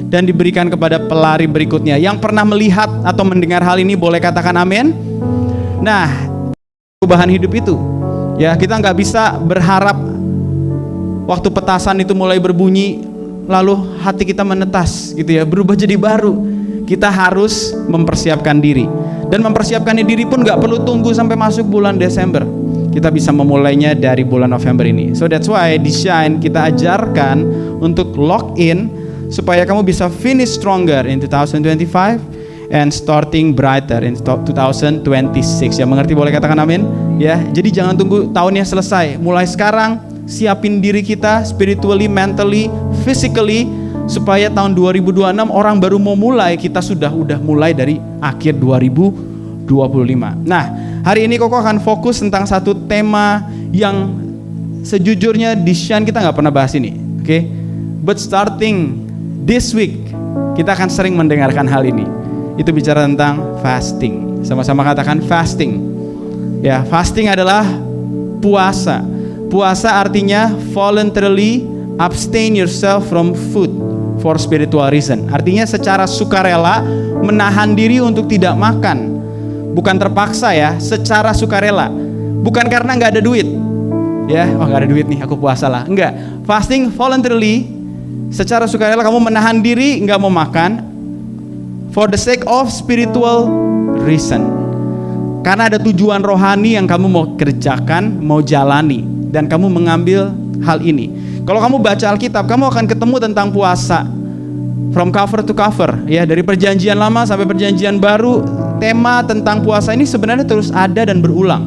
dan diberikan kepada pelari berikutnya. Yang pernah melihat atau mendengar hal ini boleh katakan amin. Nah, perubahan hidup itu, ya, kita nggak bisa berharap waktu petasan itu mulai berbunyi lalu hati kita menetas gitu ya, berubah jadi baru. Kita harus mempersiapkan diri, dan mempersiapkan diri pun nggak perlu tunggu sampai masuk bulan Desember. Kita bisa memulainya dari bulan November ini. So that's why di Shine kita ajarkan untuk lock in supaya kamu bisa finish stronger in 2025 and starting brighter in 2026. Ya, mengerti boleh katakan amin? Ya, jadi jangan tunggu tahunnya selesai. Mulai sekarang siapin diri kita spiritually, mentally, physically, supaya tahun 2026 orang baru mau mulai, kita sudah mulai dari akhir 2025. Nah, hari ini Koko akan fokus tentang satu tema yang sejujurnya di Shine kita nggak pernah bahas ini, oke? But starting this week kita akan sering mendengarkan hal ini. Itu bicara tentang fasting. Sama-sama katakan fasting. Ya, fasting adalah puasa. Puasa artinya voluntarily abstain yourself from food for spiritual reason. Artinya secara sukarela menahan diri untuk tidak makan. Bukan terpaksa ya, secara sukarela. Bukan karena nggak ada duit. Ya, oh nggak ada duit nih, aku puasa lah. Enggak. Fasting voluntarily, secara sukarela kamu menahan diri nggak mau makan for the sake of spiritual reason. Karena ada tujuan rohani yang kamu mau kerjakan, mau jalani, dan kamu mengambil hal ini. Kalau kamu baca Alkitab, kamu akan ketemu tentang puasa from cover to cover, ya, dari perjanjian lama sampai perjanjian baru. Tema tentang puasa ini sebenarnya terus ada dan berulang.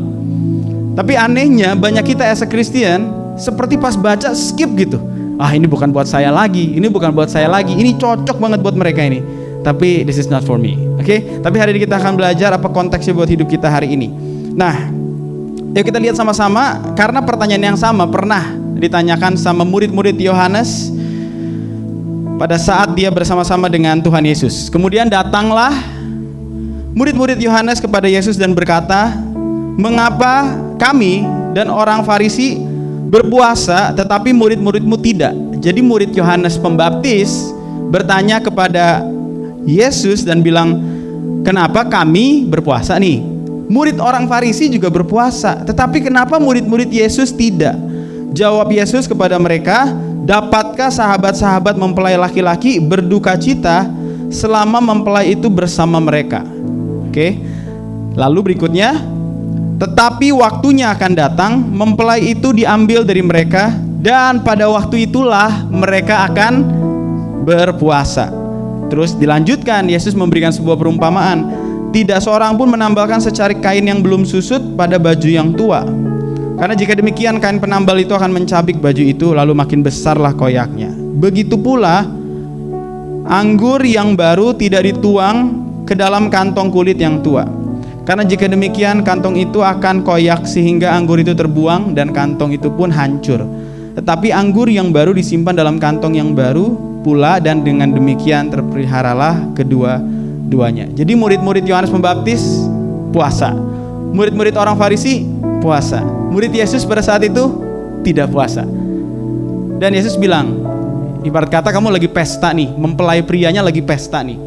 Tapi anehnya banyak kita as a Christian seperti pas baca skip gitu. Ah, ini bukan buat saya lagi, ini bukan buat saya lagi, ini cocok banget buat mereka ini. Tapi this is not for me. Oke? Tapi hari ini kita akan belajar apa konteksnya buat hidup kita hari ini. Nah, yuk kita lihat sama-sama, karena pertanyaan yang sama pernah ditanyakan sama murid-murid Yohanes pada saat dia bersama-sama dengan Tuhan Yesus. Kemudian datanglah murid-murid Yohanes kepada Yesus dan berkata, "Mengapa kami dan orang Farisi berpuasa tetapi murid-muridmu tidak?" Jadi murid Yohanes Pembaptis bertanya kepada Yesus dan bilang, "Kenapa kami berpuasa nih? Murid orang Farisi juga berpuasa, tetapi kenapa murid-murid Yesus tidak?" Jawab Yesus kepada mereka, "Dapatkah sahabat-sahabat mempelai laki-laki berduka cita selama mempelai itu bersama mereka?" Oke. Lalu berikutnya, "Tetapi waktunya akan datang, mempelai itu diambil dari mereka, dan pada waktu itulah mereka akan berpuasa." Terus dilanjutkan, Yesus memberikan sebuah perumpamaan. "Tidak seorang pun menambalkan secarik kain yang belum susut pada baju yang tua. Karena jika demikian, kain penambal itu akan mencabik baju itu, lalu makin besarlah koyaknya. Begitu pula anggur yang baru tidak dituang ke dalam kantong kulit yang tua. Karena jika demikian, kantong itu akan koyak sehingga anggur itu terbuang dan kantong itu pun hancur. Tetapi anggur yang baru disimpan dalam kantong yang baru pula, dan dengan demikian terpeliharalah kedua-duanya." Jadi murid-murid Yohanes Pembaptis puasa, murid-murid orang Farisi puasa, murid Yesus pada saat itu tidak puasa. Dan Yesus bilang, ibarat kata kamu lagi pesta nih, mempelai prianya lagi pesta nih.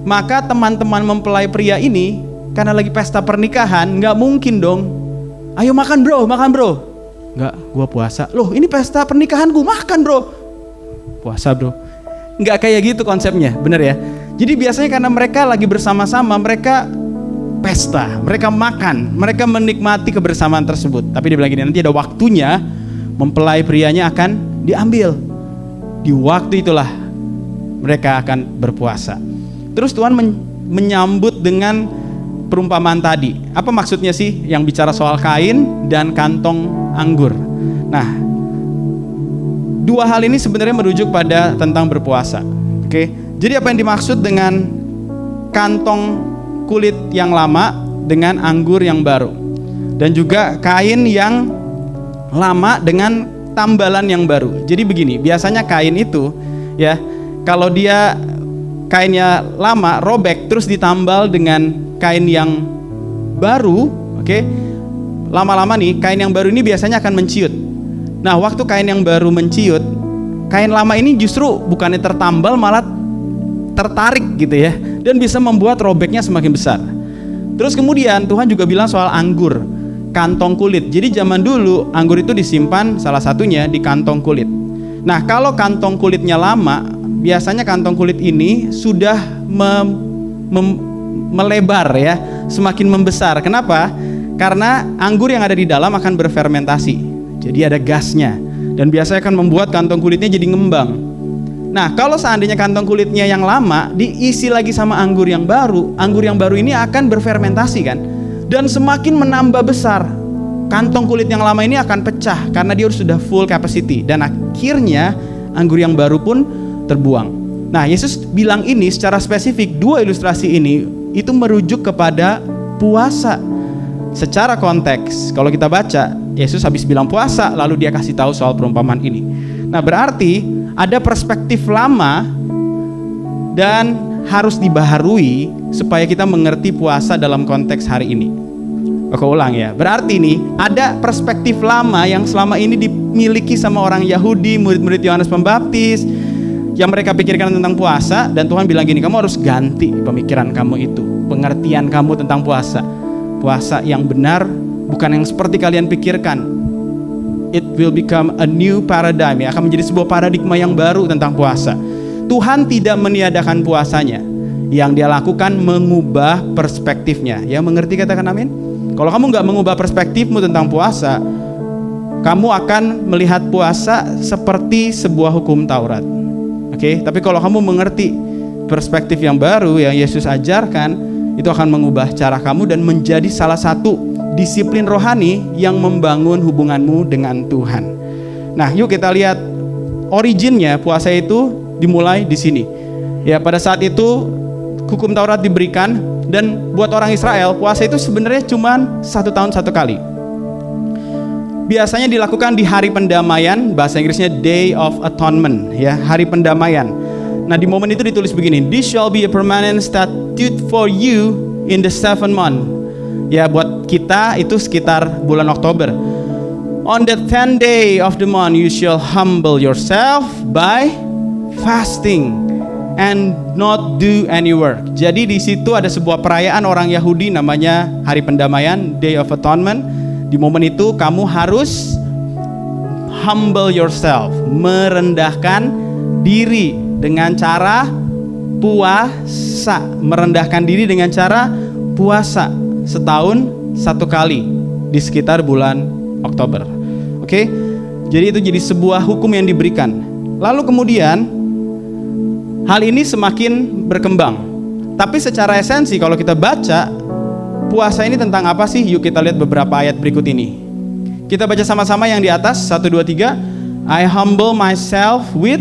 Maka teman-teman mempelai pria ini karena lagi pesta pernikahan, nggak mungkin dong, "Ayo makan bro, makan bro." Nggak, gua puasa. "Loh, ini pesta pernikahanku, makan bro." Puasa bro. Nggak kayak gitu konsepnya, bener ya? Jadi biasanya karena mereka lagi bersama-sama, mereka pesta, mereka makan, mereka menikmati kebersamaan tersebut. Tapi dia bilang gini, nanti ada waktunya mempelai prianya akan diambil. Di waktu itulah mereka akan berpuasa. Terus Tuhan menyambut dengan perumpamaan tadi. Apa maksudnya sih yang bicara soal kain dan kantong anggur? Nah, dua hal ini sebenarnya merujuk pada tentang berpuasa. Oke. Jadi apa yang dimaksud dengan kantong kulit yang lama dengan anggur yang baru, dan juga kain yang lama dengan tambalan yang baru. Jadi begini, biasanya kain itu ya, kalau dia kainnya lama robek terus ditambal dengan kain yang baru, oke, lama-lama nih kain yang baru ini biasanya akan menciut. Nah, waktu kain yang baru menciut, kain lama ini justru bukannya tertambal malah tertarik gitu ya, dan bisa membuat robeknya semakin besar. Terus kemudian Tuhan juga bilang soal anggur, kantong kulit. Jadi zaman dulu anggur itu disimpan salah satunya di kantong kulit. Nah, kalau kantong kulitnya lama, biasanya kantong kulit ini sudah melebar ya, semakin membesar. Kenapa? Karena anggur yang ada di dalam akan berfermentasi. Jadi ada gasnya, dan biasanya akan membuat kantong kulitnya jadi ngembang. Nah, kalau seandainya kantong kulitnya yang lama diisi lagi sama anggur yang baru ini akan berfermentasi kan, dan semakin menambah besar. Kantong kulit yang lama ini akan pecah karena dia sudah full capacity, dan akhirnya anggur yang baru pun terbuang. Nah, Yesus bilang ini secara spesifik, dua ilustrasi ini itu merujuk kepada puasa. Secara konteks, kalau kita baca, Yesus habis bilang puasa, lalu dia kasih tahu soal perumpamaan ini. Nah, berarti ada perspektif lama dan harus dibaharui supaya kita mengerti puasa dalam konteks hari ini. Aku ulang ya, berarti nih ada perspektif lama yang selama ini dimiliki sama orang Yahudi, murid-murid Yohanes Pembaptis, yang mereka pikirkan tentang puasa, dan Tuhan bilang gini, kamu harus ganti pemikiran kamu itu, pengertian kamu tentang puasa. Puasa yang benar bukan yang seperti kalian pikirkan. It will become a new paradigm, ya, akan menjadi sebuah paradigma yang baru tentang puasa. Tuhan tidak meniadakan puasanya. Yang dia lakukan mengubah perspektifnya. Ya, mengerti, katakan amin. Kalau kamu nggak mengubah perspektifmu tentang puasa, kamu akan melihat puasa seperti sebuah hukum Taurat. Oke, tapi kalau kamu mengerti perspektif yang baru yang Yesus ajarkan, itu akan mengubah cara kamu dan menjadi salah satu disiplin rohani yang membangun hubunganmu dengan Tuhan. Nah, yuk kita lihat originnya puasa itu dimulai di sini. Ya, pada saat itu hukum Taurat diberikan, dan buat orang Israel puasa itu sebenarnya cuma 1 tahun 1 kali. Biasanya dilakukan di hari pendamaian, bahasa Inggrisnya Day of Atonement, ya, hari pendamaian. Nah, di momen itu ditulis begini, "This shall be a permanent statute for you in the 7th month." Ya, buat kita itu sekitar bulan Oktober. "On the 10th day of the month you shall humble yourself by fasting and not do any work." Jadi di situ ada sebuah perayaan orang Yahudi namanya Hari Pendamaian, Day of Atonement. Di momen itu kamu harus humble yourself, merendahkan diri dengan cara puasa, merendahkan diri dengan cara puasa setahun 1 kali di sekitar bulan Oktober. Oke? Jadi itu jadi sebuah hukum yang diberikan. Lalu kemudian hal ini semakin berkembang. Tapi secara esensi kalau kita baca, puasa ini tentang apa sih? Yuk kita lihat beberapa ayat berikut ini. Kita baca sama-sama yang di atas, 1, 2, 3. "I humble myself with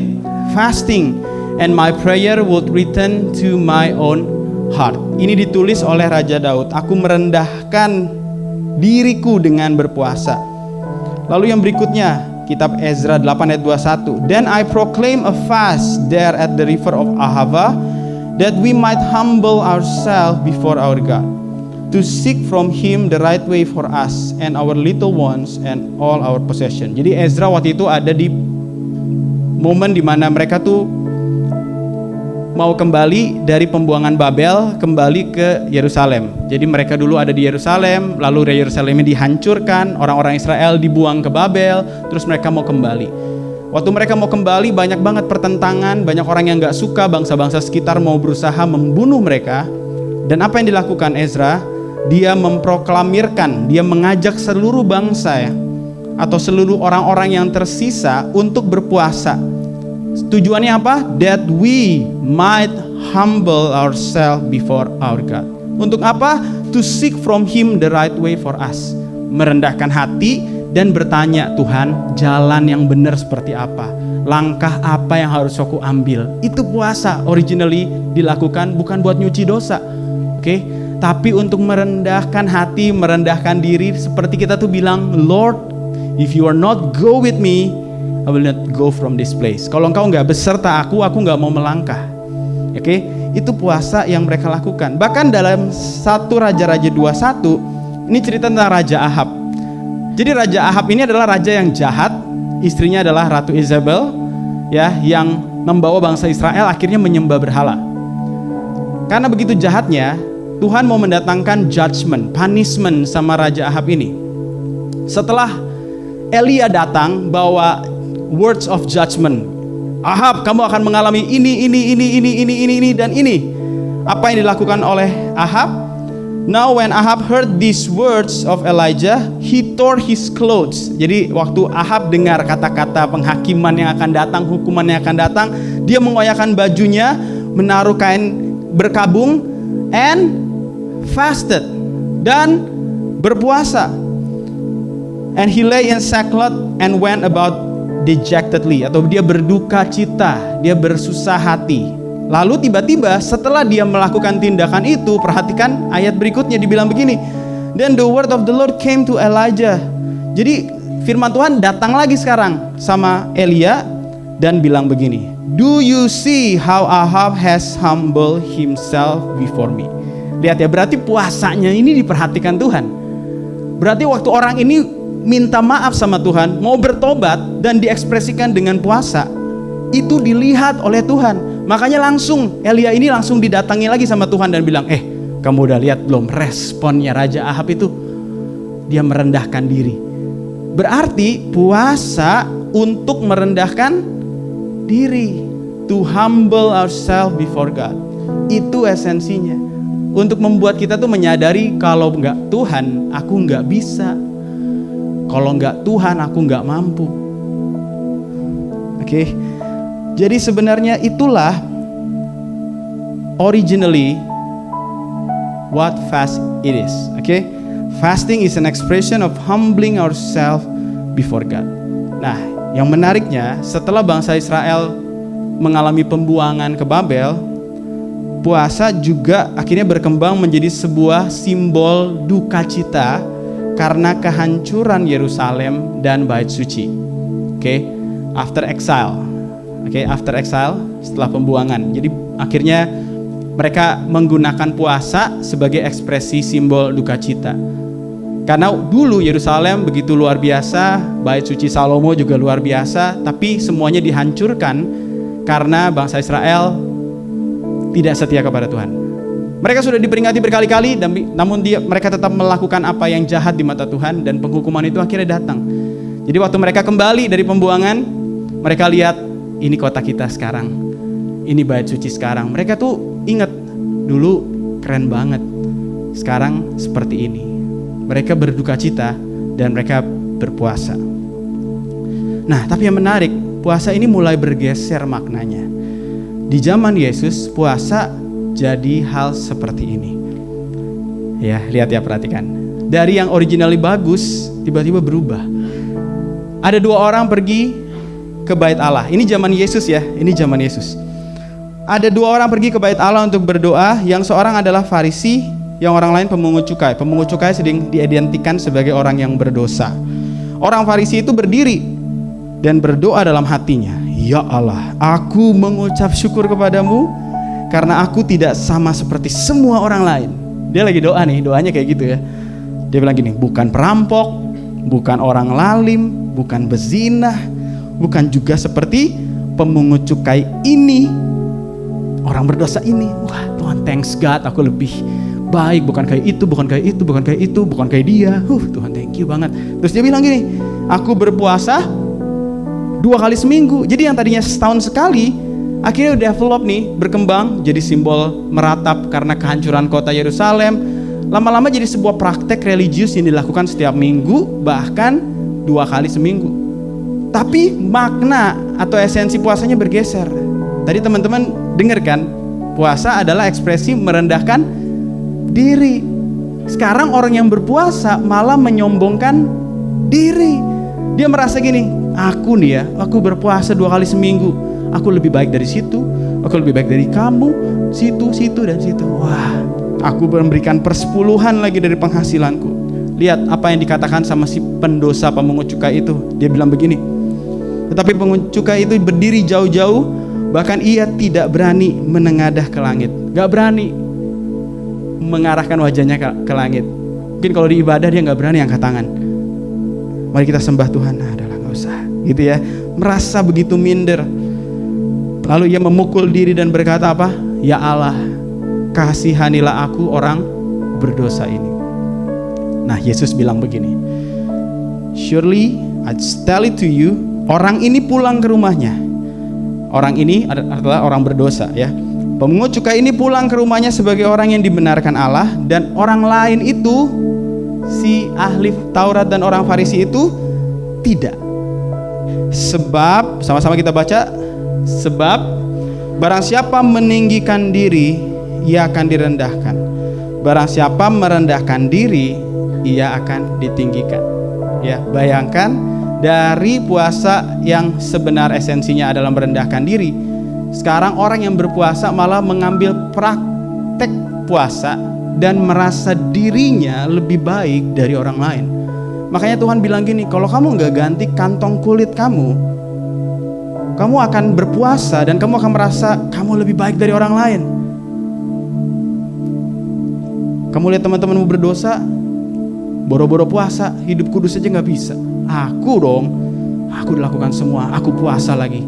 fasting, and my prayer would return to my own heart." Ini ditulis oleh Raja Daud. Aku merendahkan diriku dengan berpuasa. Lalu yang berikutnya, kitab Ezra 8 ayat 21. "Then I proclaim a fast there at the river of Ahava, that we might humble ourselves before our God, to seek from him the right way for us and our little ones and all our possession." Jadi Ezra waktu itu ada di momen dimana mereka tuh mau kembali dari pembuangan Babel, kembali ke Yerusalem. Jadi mereka dulu ada di Yerusalem, lalu Yerusalemnya dihancurkan, orang-orang Israel dibuang ke Babel, terus mereka mau kembali. Waktu mereka mau kembali, banyak banget pertentangan, banyak orang yang gak suka, bangsa-bangsa sekitar mau berusaha membunuh mereka. Dan apa yang dilakukan Ezra? Dia memproklamirkan, dia mengajak seluruh bangsa ya, atau seluruh orang-orang yang tersisa untuk berpuasa. Tujuannya apa? That we might humble ourselves before our God. Untuk apa? To seek from him the right way for us. Merendahkan hati dan bertanya, Tuhan, jalan yang benar seperti apa? Langkah apa yang harus aku ambil? Itu puasa originally dilakukan bukan buat nyuci dosa. Oke? Tapi untuk merendahkan hati, merendahkan diri, seperti kita tuh bilang, Lord, if you are not go with me, I will not go from this place. Kalau engkau nggak beserta aku nggak mau melangkah. Oke, itu puasa yang mereka lakukan. Bahkan dalam 1 Raja-Raja 21, ini cerita tentang Raja Ahab. Jadi Raja Ahab ini adalah raja yang jahat, istrinya adalah Ratu Isabel, ya, yang membawa bangsa Israel akhirnya menyembah berhala. Karena begitu jahatnya, Tuhan mau mendatangkan judgment, punishment sama Raja Ahab ini. Setelah Elia datang bawa words of judgment. Ahab, kamu akan mengalami ini, dan ini. Apa yang dilakukan oleh Ahab? Now when Ahab heard these words of Elijah, he tore his clothes. Jadi waktu Ahab dengar kata-kata penghakiman yang akan datang, hukuman yang akan datang, dia mengoyakkan bajunya, menaruh kain berkabung, and fasted, dan berpuasa. And he lay in sackcloth and went about dejectedly, atau dia berduka cita, dia bersusah hati. Lalu tiba-tiba setelah dia melakukan tindakan itu, perhatikan ayat berikutnya, dibilang begini, then the word of the Lord came to Elijah. Jadi firman Tuhan datang lagi sekarang sama Elia dan bilang begini, do you see how Ahab has humbled himself before me? Lihat ya, berarti puasanya ini diperhatikan Tuhan. Berarti waktu orang ini minta maaf sama Tuhan, mau bertobat dan diekspresikan dengan puasa, itu dilihat oleh Tuhan. Makanya langsung Elia ini langsung didatangi lagi sama Tuhan dan bilang, kamu udah lihat belum responnya Raja Ahab itu? Dia merendahkan diri. Berarti puasa untuk merendahkan diri, to humble ourselves before God. Itu esensinya, untuk membuat kita tuh menyadari kalau enggak Tuhan, aku enggak bisa. Kalau enggak Tuhan, aku enggak mampu. Oke. Jadi sebenarnya itulah originally what fast it is. Okay? Fasting is an expression of humbling ourselves before God. Nah, yang menariknya, setelah bangsa Israel mengalami pembuangan ke Babel, puasa juga akhirnya berkembang menjadi sebuah simbol duka cita karena kehancuran Yerusalem dan Bait Suci. Okay? After exile. After exile, setelah pembuangan. Jadi akhirnya mereka menggunakan puasa sebagai ekspresi simbol duka cita. Karena dulu Yerusalem begitu luar biasa, Bait Suci Salomo juga luar biasa, tapi semuanya dihancurkan karena bangsa Israel tidak setia kepada Tuhan. Mereka sudah diperingati berkali-kali, namun mereka tetap melakukan apa yang jahat di mata Tuhan, dan penghukuman itu akhirnya datang. Jadi waktu mereka kembali dari pembuangan, mereka lihat, ini kota kita sekarang, ini Bait Suci sekarang. Mereka tuh ingat, dulu keren banget, sekarang seperti ini. Mereka berduka cita dan mereka berpuasa. Nah, tapi yang menarik, puasa ini mulai bergeser maknanya. Di zaman Yesus, puasa jadi hal seperti ini. Ya, lihat ya, perhatikan. Dari yang originally bagus, tiba-tiba berubah. Ada 2 orang pergi ke bait Allah. Ini zaman Yesus ya, ini zaman Yesus. Ada 2 orang pergi ke bait Allah untuk berdoa. Yang seorang adalah Farisi, yang orang lain pemungut cukai. Pemungut cukai sering diidentikan sebagai orang yang berdosa. Orang Farisi itu berdiri dan berdoa dalam hatinya, ya Allah, aku mengucap syukur kepadamu karena aku tidak sama seperti semua orang lain. Dia lagi doa nih, doanya kayak gitu ya. Dia bilang gini, bukan perampok, bukan orang lalim, bukan bezinah, bukan juga seperti pemungut cukai ini, orang berdosa ini. Wah, Tuhan, thanks God, aku lebih baik, bukan kayak itu, bukan kayak itu, bukan kayak itu, bukan kayak dia. Tuhan, thank you banget. Terus dia bilang gini, aku berpuasa 2 kali seminggu. Jadi yang tadinya setahun sekali, akhirnya develop nih, berkembang jadi simbol meratap karena kehancuran kota Yerusalem. Lama-lama jadi sebuah praktek religius yang dilakukan setiap minggu, bahkan 2 kali seminggu. Tapi makna atau esensi puasanya bergeser. Tadi teman-teman dengar kan, puasa adalah ekspresi merendahkan diri. Sekarang orang yang berpuasa malah menyombongkan diri. Dia merasa gini, aku nih ya, aku berpuasa 2 kali seminggu, aku lebih baik dari situ, aku lebih baik dari kamu, situ, dan situ. Wah, aku memberikan persepuluhan lagi dari penghasilanku. Lihat apa yang dikatakan sama si pendosa pemungut cukai itu. Dia bilang begini, tetapi pemungut cukai itu berdiri jauh-jauh, bahkan ia tidak berani menengadah ke langit. Gak berani mengarahkan wajahnya ke langit. Mungkin kalau di ibadah dia gak berani angkat tangan. Mari kita sembah Tuhan, adalah gak usah gitu ya. Merasa begitu minder. Lalu ia memukul diri dan berkata apa? Ya Allah, kasihanilah aku orang berdosa ini. Nah, Yesus bilang begini, surely I tell it to you, orang ini pulang ke rumahnya. Orang ini adalah orang berdosa ya. Pemungut cukai ini pulang ke rumahnya sebagai orang yang dibenarkan Allah, dan orang lain itu, si ahli Taurat dan orang Farisi itu tidak. Sebab, sama-sama kita baca, sebab barang siapa meninggikan diri, ia akan direndahkan. Barang siapa merendahkan diri, ia akan ditinggikan. Ya, bayangkan dari puasa yang sebenar esensinya adalah merendahkan diri, sekarang orang yang berpuasa malah mengambil praktek puasa dan merasa dirinya lebih baik dari orang lain. Makanya Tuhan bilang gini, kalau kamu nggak ganti kantong kulit kamu akan berpuasa dan kamu akan merasa kamu lebih baik dari orang lain. Kamu lihat teman-temanmu berdosa, boro-boro puasa, hidup kudus aja nggak bisa. Aku dilakukan semua, aku puasa lagi.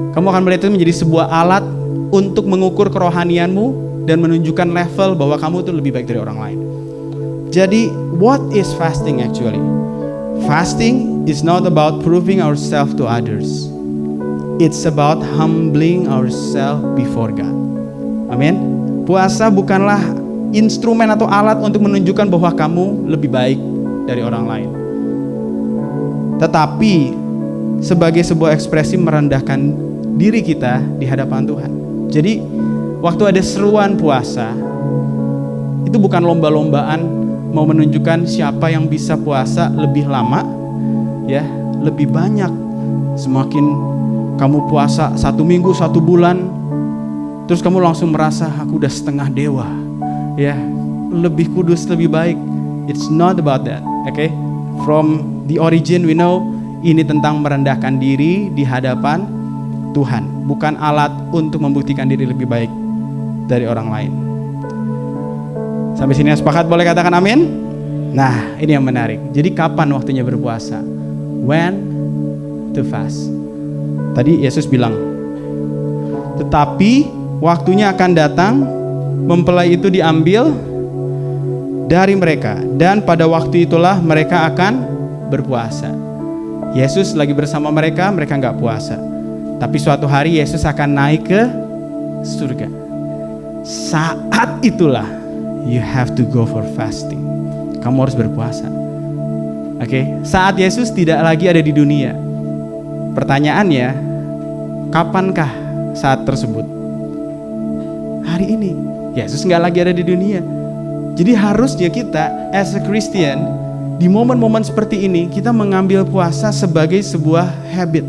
Kamu akan melihat itu menjadi sebuah alat untuk mengukur kerohanianmu dan menunjukkan level bahwa kamu itu lebih baik dari orang lain. Jadi, what is fasting actually? Fasting is not about proving ourselves to others. It's about humbling ourselves before God. Amin. Puasa bukanlah instrumen atau alat untuk menunjukkan bahwa kamu lebih baik dari orang lain, tetapi sebagai sebuah ekspresi merendahkan diri kita di hadapan Tuhan. Jadi waktu ada seruan puasa, itu bukan lomba-lombaan mau menunjukkan siapa yang bisa puasa lebih lama, ya, lebih banyak. Semakin kamu puasa 1 minggu, 1 bulan, terus kamu langsung merasa aku udah setengah dewa, ya, lebih kudus, lebih baik. It's not about that, okay? From the origin we know ini tentang merendahkan diri di hadapan Tuhan, bukan alat untuk membuktikan diri lebih baik dari orang lain. Sampai sini sepakat, boleh katakan amin? Nah, ini yang menarik. Jadi kapan waktunya berpuasa? When to fast. Tadi Yesus bilang, tetapi waktunya akan datang, mempelai itu diambil dari mereka, dan pada waktu itulah mereka akan berpuasa. Yesus lagi bersama mereka nggak puasa. Tapi suatu hari Yesus akan naik ke surga. Saat itulah you have to go for fasting. Kamu harus berpuasa. Oke, saat Yesus tidak lagi ada di dunia. Pertanyaannya, kapankah saat tersebut? Hari ini. Yesus nggak lagi ada di dunia. Jadi harusnya kita as a Christian, di momen-momen seperti ini kita mengambil puasa sebagai sebuah habit.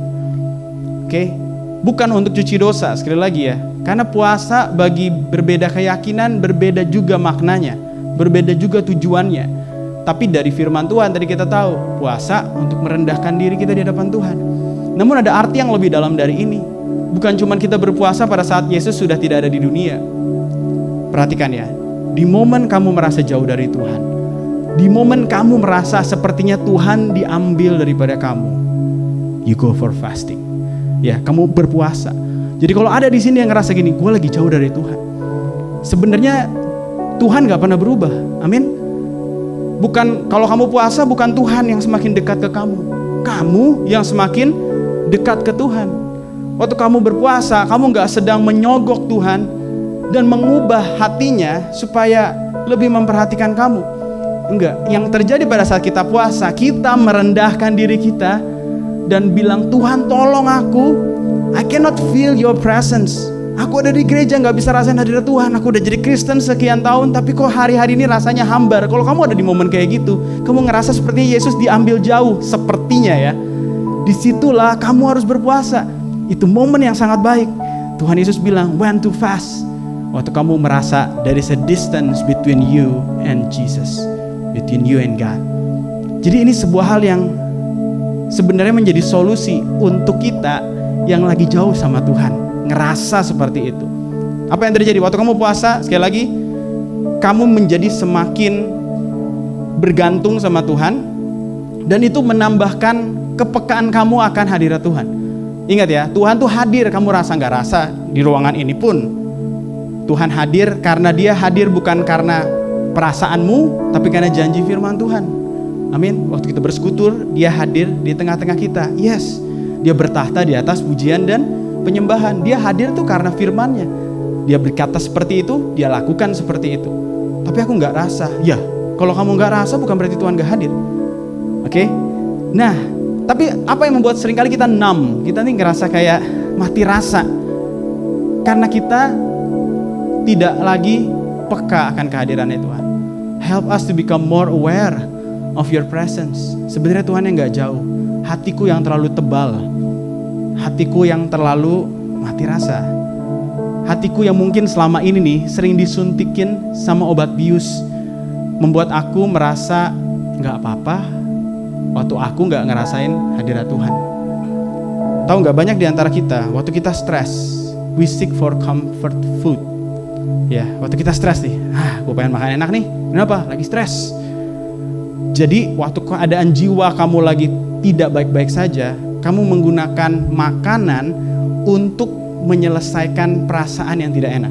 Oke? Bukan untuk cuci dosa, sekali lagi ya. Karena puasa bagi berbeda keyakinan, berbeda juga maknanya, berbeda juga tujuannya. Tapi dari firman Tuhan tadi kita tahu, puasa untuk merendahkan diri kita di hadapan Tuhan. Namun ada arti yang lebih dalam dari ini. Bukan cuma kita berpuasa pada saat Yesus sudah tidak ada di dunia. Perhatikan ya, di momen kamu merasa jauh dari Tuhan, di momen kamu merasa sepertinya Tuhan diambil daripada kamu, you go for fasting. Ya, kamu berpuasa. Jadi kalau ada di sini yang ngerasa gini, gue lagi jauh dari Tuhan. Sebenarnya Tuhan gak pernah berubah. Amin. Bukan, kalau kamu puasa bukan Tuhan yang semakin dekat ke kamu. Kamu yang semakin dekat ke Tuhan. Waktu kamu berpuasa, kamu gak sedang menyogok Tuhan dan mengubah hatinya supaya lebih memperhatikan kamu. Enggak, yang terjadi pada saat kita puasa, kita merendahkan diri kita dan bilang, Tuhan tolong aku, I cannot feel your presence. Aku ada di gereja gak bisa rasain hadirat Tuhan. Aku udah jadi Kristen sekian tahun, tapi kok hari-hari ini rasanya hambar. Kalau kamu ada di momen kayak gitu, kamu ngerasa sepertinya Yesus diambil jauh, sepertinya ya, disitulah kamu harus berpuasa. Itu momen yang sangat baik. Tuhan Yesus bilang, when to fast. Waktu kamu merasa there is a distance between you and Jesus, between you and God. Jadi ini sebuah hal yang sebenarnya menjadi solusi untuk kita yang lagi jauh sama Tuhan, ngerasa seperti itu. Apa yang terjadi waktu kamu puasa? Sekali lagi, kamu menjadi semakin bergantung sama Tuhan, dan itu menambahkan kepekaan kamu akan hadirat Tuhan. Ingat ya, Tuhan tuh hadir, kamu rasa gak rasa di ruangan ini pun Tuhan hadir karena Dia hadir bukan karena perasaanmu, tapi karena janji firman Tuhan. Amin. Waktu kita bersekutu, Dia hadir di tengah-tengah kita. Yes, Dia bertahta di atas pujian dan penyembahan. Dia hadir tuh karena firman-Nya. Dia berkata seperti itu, Dia lakukan seperti itu. Tapi aku gak rasa. Ya, kalau kamu gak rasa bukan berarti Tuhan gak hadir. Oke? Nah, tapi apa yang membuat seringkali kita numb? Kita nih ngerasa kayak mati rasa. Karena kita tidak lagi peka akan kehadirannya Tuhan. Help us to become more aware of your presence. Sebenarnya Tuhan yang gak jauh. Hatiku yang terlalu tebal. Hatiku yang terlalu mati rasa. Hatiku yang mungkin selama ini nih sering disuntikin sama obat bius. Membuat aku merasa gak apa-apa waktu aku gak ngerasain hadirat Tuhan. Tahu gak, banyak di antara kita waktu kita stres, we seek for comfort food. Ya, waktu kita stres nih, gue pengen makan enak nih. Kenapa? Lagi stres. Jadi waktu keadaan jiwa kamu lagi tidak baik-baik saja, kamu menggunakan makanan untuk menyelesaikan perasaan yang tidak enak.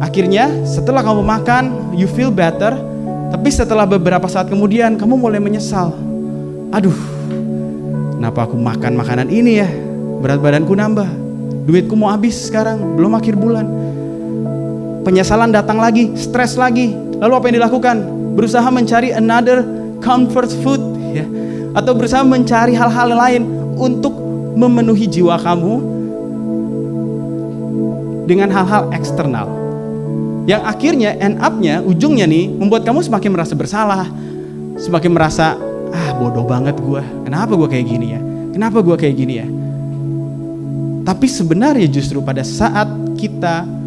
Akhirnya setelah kamu makan, you feel better. Tapi setelah beberapa saat kemudian kamu mulai menyesal. Aduh, kenapa aku makan makanan ini ya? Berat badanku nambah, duitku mau habis sekarang, belum akhir bulan. Penyesalan datang lagi, stres lagi. Lalu apa yang dilakukan? Berusaha mencari another comfort food, ya, atau berusaha mencari hal-hal lain untuk memenuhi jiwa kamu dengan hal-hal eksternal. Yang akhirnya end up-nya, ujungnya nih membuat kamu semakin merasa bersalah, semakin merasa bodoh banget gue. Kenapa gue kayak gini ya? Kenapa gue kayak gini ya? Tapi sebenarnya justru pada saat kita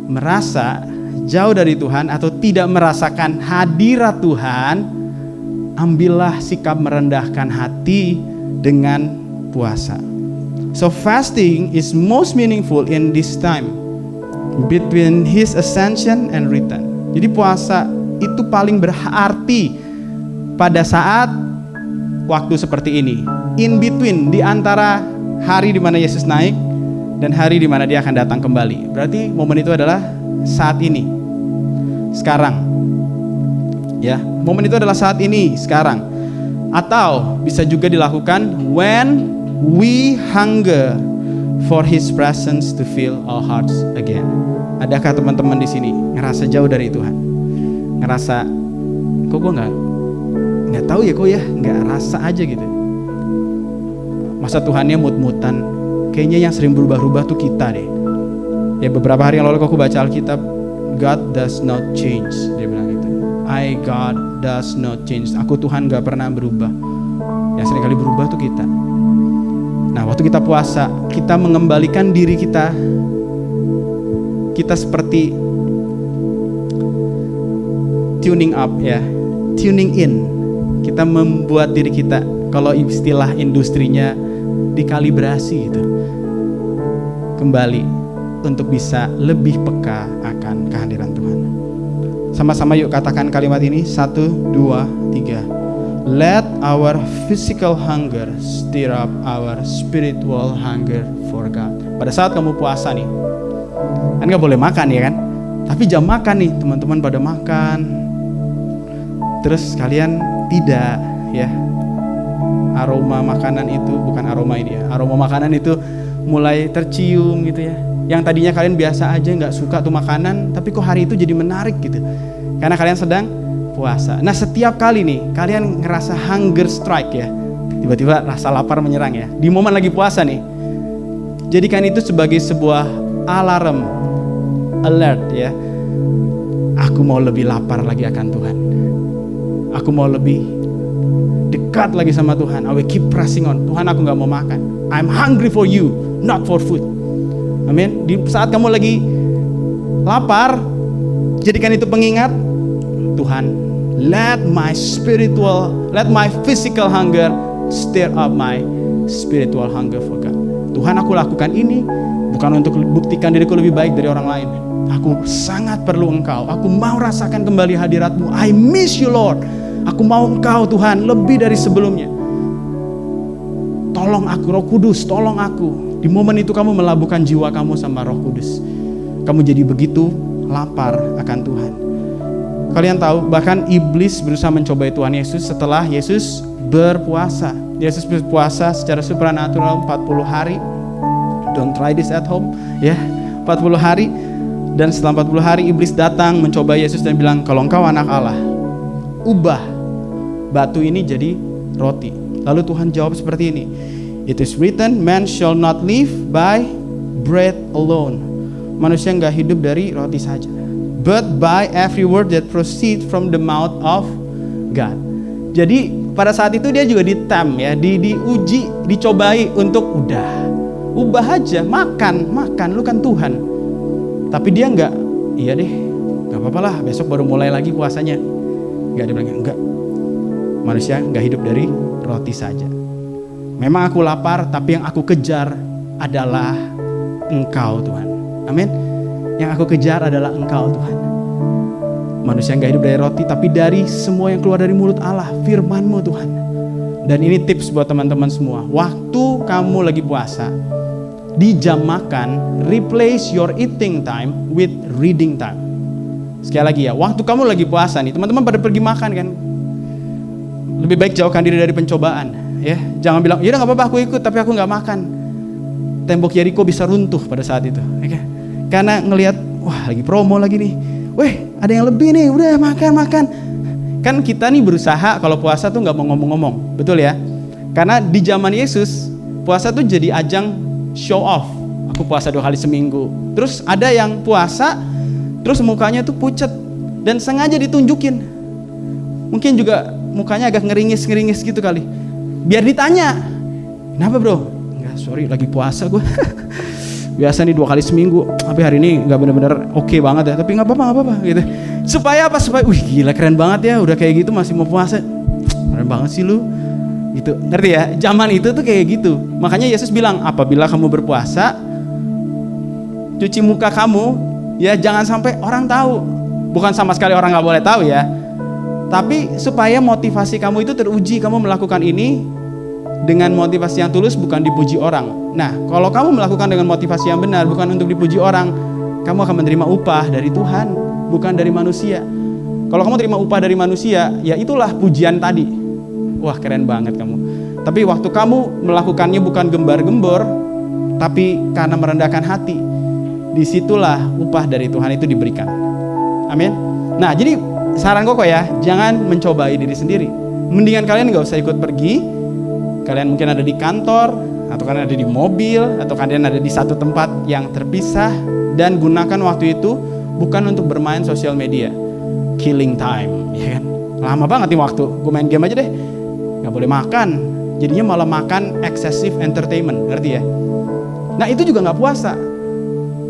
merasa jauh dari Tuhan atau tidak merasakan hadirat Tuhan, ambillah sikap merendahkan hati dengan puasa. So fasting is most meaningful in this time between His ascension and return. Jadi puasa itu paling berarti pada saat waktu seperti ini. In between, di antara hari di mana Yesus naik dan hari di mana Dia akan datang kembali. Berarti momen itu adalah saat ini, sekarang. Ya, momen itu adalah saat ini, sekarang. Atau bisa juga dilakukan when we hunger for His presence to fill our hearts again. Adakah teman-teman di sini ngerasa jauh dari Tuhan? Ngerasa kok gue nggak tahu ya, kok ya nggak rasa aja gitu. Masa Tuhannya mut-mutan? Kayaknya yang sering berubah-ubah tuh kita deh. Ya, beberapa hari yang lalu aku baca Alkitab, God does not change, dia bilang gitu. God does not change. Aku Tuhan nggak pernah berubah. Yang sering kali berubah tuh kita. Nah, waktu kita puasa, kita mengembalikan diri kita. Kita seperti tuning up ya, tuning in. Kita membuat diri kita, kalau istilah industrinya, dikalibrasi gitu. Kembali untuk bisa lebih peka akan kehadiran Tuhan. Sama-sama yuk katakan kalimat ini. 1, 2, 3. Let our physical hunger stir up our spiritual hunger for God. Pada saat kamu puasa nih, kan gak boleh makan ya kan? Tapi jam makan nih, teman-teman pada makan, terus kalian tidak ya, aroma makanan itu, bukan aroma ini ya, aroma makanan itu mulai tercium gitu ya. Yang tadinya kalian biasa aja gak suka tuh makanan, tapi kok hari itu jadi menarik gitu, karena kalian sedang puasa. Nah, setiap kali nih kalian ngerasa hunger strike ya, tiba-tiba rasa lapar menyerang ya, di momen lagi puasa nih, jadikan itu sebagai sebuah alarm, alert ya. Aku mau lebih lapar lagi akan Tuhan. Aku mau lebih dekat lagi sama Tuhan. I will keep pressing on. Tuhan, aku gak mau makan. I'm hungry for you, not for food. Amin. Di saat kamu lagi lapar, jadikan itu pengingat. Tuhan, let my physical hunger stir up my spiritual hunger for God. Tuhan, aku lakukan ini bukan untuk buktikan diriku lebih baik dari orang lain. Aku sangat perlu Engkau. Aku mau rasakan kembali hadirat-Mu. I miss you, Lord. Aku mau Engkau, Tuhan, lebih dari sebelumnya. Tolong aku, Roh Kudus, tolong aku. Di momen itu kamu melabuhkan jiwa kamu sama Roh Kudus. kamu jadi begitu lapar akan Tuhan. Kalian tahu, bahkan iblis berusaha mencobai Tuhan Yesus setelah Yesus berpuasa. Yesus berpuasa secara supernatural 40 hari. Don't try this at home, ya. 40 hari. Dan setelah 40 hari iblis datang mencoba Yesus dan bilang, kalau engkau anak Allah, ubah batu ini jadi roti. Lalu Tuhan jawab seperti ini, it is written, man shall not live by bread alone. Manusia enggak hidup dari roti saja, but by every word that proceed from the mouth of God. Jadi pada saat itu dia juga ditem, ya, diuji, dicobai untuk ubah aja, makan, lu kan Tuhan. Tapi dia enggak, iya deh, enggak apa-apa lah, besok baru mulai lagi puasanya. Enggak, dia bilang enggak. Manusia enggak hidup dari roti saja. Memang aku lapar, tapi yang aku kejar adalah Engkau Tuhan. Amin. Yang aku kejar adalah Engkau Tuhan. Manusia enggak hidup dari roti, tapi dari semua yang keluar dari mulut Allah, firman-Mu Tuhan. Dan ini tips buat teman-teman semua. Waktu kamu lagi puasa, di jam makan, replace your eating time with reading time. Sekali lagi ya, waktu kamu lagi puasa nih, teman-teman pada pergi makan kan, lebih baik jauhkan diri dari pencobaan, ya. Jangan bilang, ya udah nggak apa-apa aku ikut, tapi aku nggak makan. Tembok Yeriko bisa runtuh pada saat itu, ya. Karena ngelihat, wah lagi promo lagi nih, weh ada yang lebih nih, udah makan. Kan kita nih berusaha kalau puasa tuh nggak mau ngomong-ngomong, betul ya? Karena di zaman Yesus, puasa tuh jadi ajang show off. Aku puasa 2 kali seminggu. Terus ada yang puasa terus mukanya tuh pucet dan sengaja ditunjukin. Mungkin juga mukanya agak ngeringis gitu kali. Biar ditanya, kenapa bro? Enggak, sorry lagi puasa gue. Biasa nih 2 kali seminggu, tapi hari ini gak benar-benar oke banget ya. Tapi gak apa-apa gitu. Supaya apa? Supaya, wih gila keren banget ya, udah kayak gitu masih mau puasa. Keren banget sih lu. Gitu, ngerti ya? Zaman itu tuh kayak gitu. Makanya Yesus bilang, apabila kamu berpuasa, cuci muka kamu, ya jangan sampai orang tahu. Bukan sama sekali orang gak boleh tahu ya, tapi supaya motivasi kamu itu teruji. Kamu melakukan ini dengan motivasi yang tulus, bukan dipuji orang. Nah, kalau kamu melakukan dengan motivasi yang benar, bukan untuk dipuji orang, kamu akan menerima upah dari Tuhan, bukan dari manusia. Kalau kamu terima upah dari manusia, ya itulah pujian tadi. Wah keren banget kamu. Tapi waktu kamu melakukannya bukan gembar-gembor, tapi karena merendahkan hati, disitulah upah dari Tuhan itu diberikan. Amin. Nah jadi saran kok ya, jangan mencobai diri sendiri. Mendingan kalian gak usah ikut pergi. Kalian mungkin ada di kantor, atau kalian ada di mobil, atau kalian ada di satu tempat yang terpisah, dan gunakan waktu itu bukan untuk bermain sosial media. Killing time, ya kan? Lama banget nih waktu, gue main game aja deh. Gak boleh makan, jadinya malah makan excessive entertainment, ngerti ya? Nah itu juga gak puasa.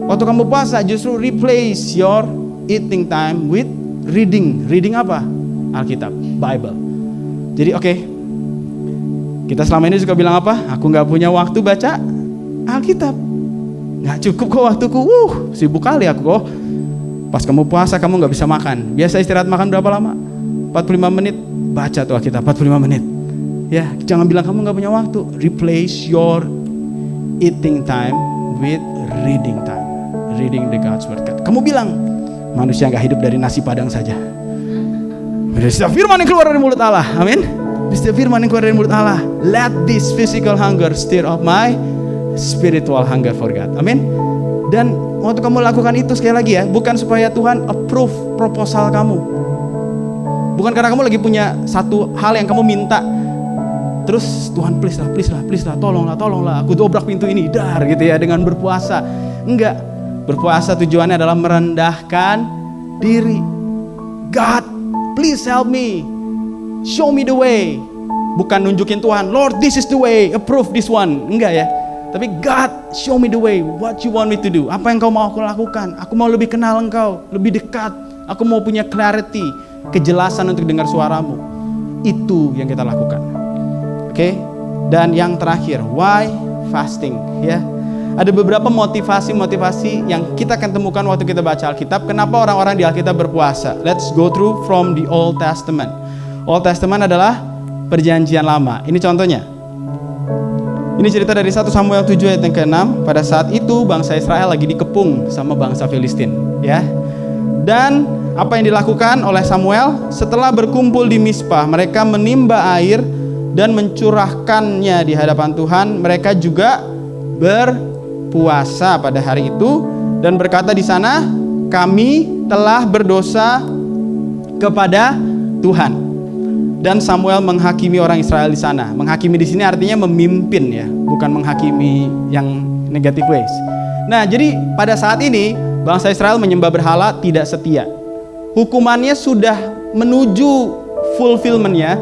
Waktu kamu puasa justru replace your eating time with reading. Reading apa? Alkitab, Bible. Jadi oke, kita selama ini suka bilang apa? Aku gak punya waktu baca Alkitab. Gak cukup kok waktuku, sibuk kali aku kok. Pas kamu puasa kamu gak bisa makan. Biasa istirahat makan berapa lama? 45 menit, baca tuh Alkitab 45 menit. Ya, jangan bilang kamu gak punya waktu. Replace your eating time with reading time. Reading the God's word. Kamu bilang, manusia gak hidup dari nasi padang saja. Dari setiap firman yang keluar dari mulut Allah. Amin. Dari setiap firman yang keluar dari mulut Allah. Let this physical hunger stir up my spiritual hunger for God. Amin. Dan waktu kamu lakukan itu sekali lagi ya, bukan supaya Tuhan approve proposal kamu. Bukan karena kamu lagi punya satu hal yang kamu minta, terus Tuhan please lah, tolonglah, aku dobrak pintu ini, dar gitu ya, dengan berpuasa. Enggak, berpuasa tujuannya adalah merendahkan diri. God, please help me, show me the way. Bukan nunjukin Tuhan, Lord this is the way, approve this one. Enggak ya, tapi God, show me the way, what you want me to do. Apa yang kau mau aku lakukan? Aku mau lebih kenal Engkau, lebih dekat. Aku mau punya clarity, kejelasan untuk dengar suaramu. Itu yang kita lakukan. Oke, dan yang terakhir, why fasting? Ya, ada beberapa motivasi yang kita akan temukan waktu kita baca Alkitab. Kenapa orang-orang di Alkitab berpuasa? Let's go through from the Old Testament. Old Testament adalah perjanjian lama. Ini contohnya. Ini cerita dari 1 Samuel 7 ayat yang ke-6. Pada saat itu bangsa Israel lagi dikepung sama bangsa Filistin, ya. Dan apa yang dilakukan oleh Samuel? Setelah berkumpul di Mizpah, mereka menimba air dan mencurahkannya di hadapan Tuhan. Mereka juga berpuasa pada hari itu dan berkata di sana, kami telah berdosa kepada Tuhan. Dan Samuel menghakimi orang Israel di sana. Menghakimi di sini artinya memimpin, ya, bukan menghakimi yang negative ways. Nah, jadi pada saat ini bangsa Israel menyembah berhala, tidak setia. Hukumannya sudah menuju fulfillment-nya.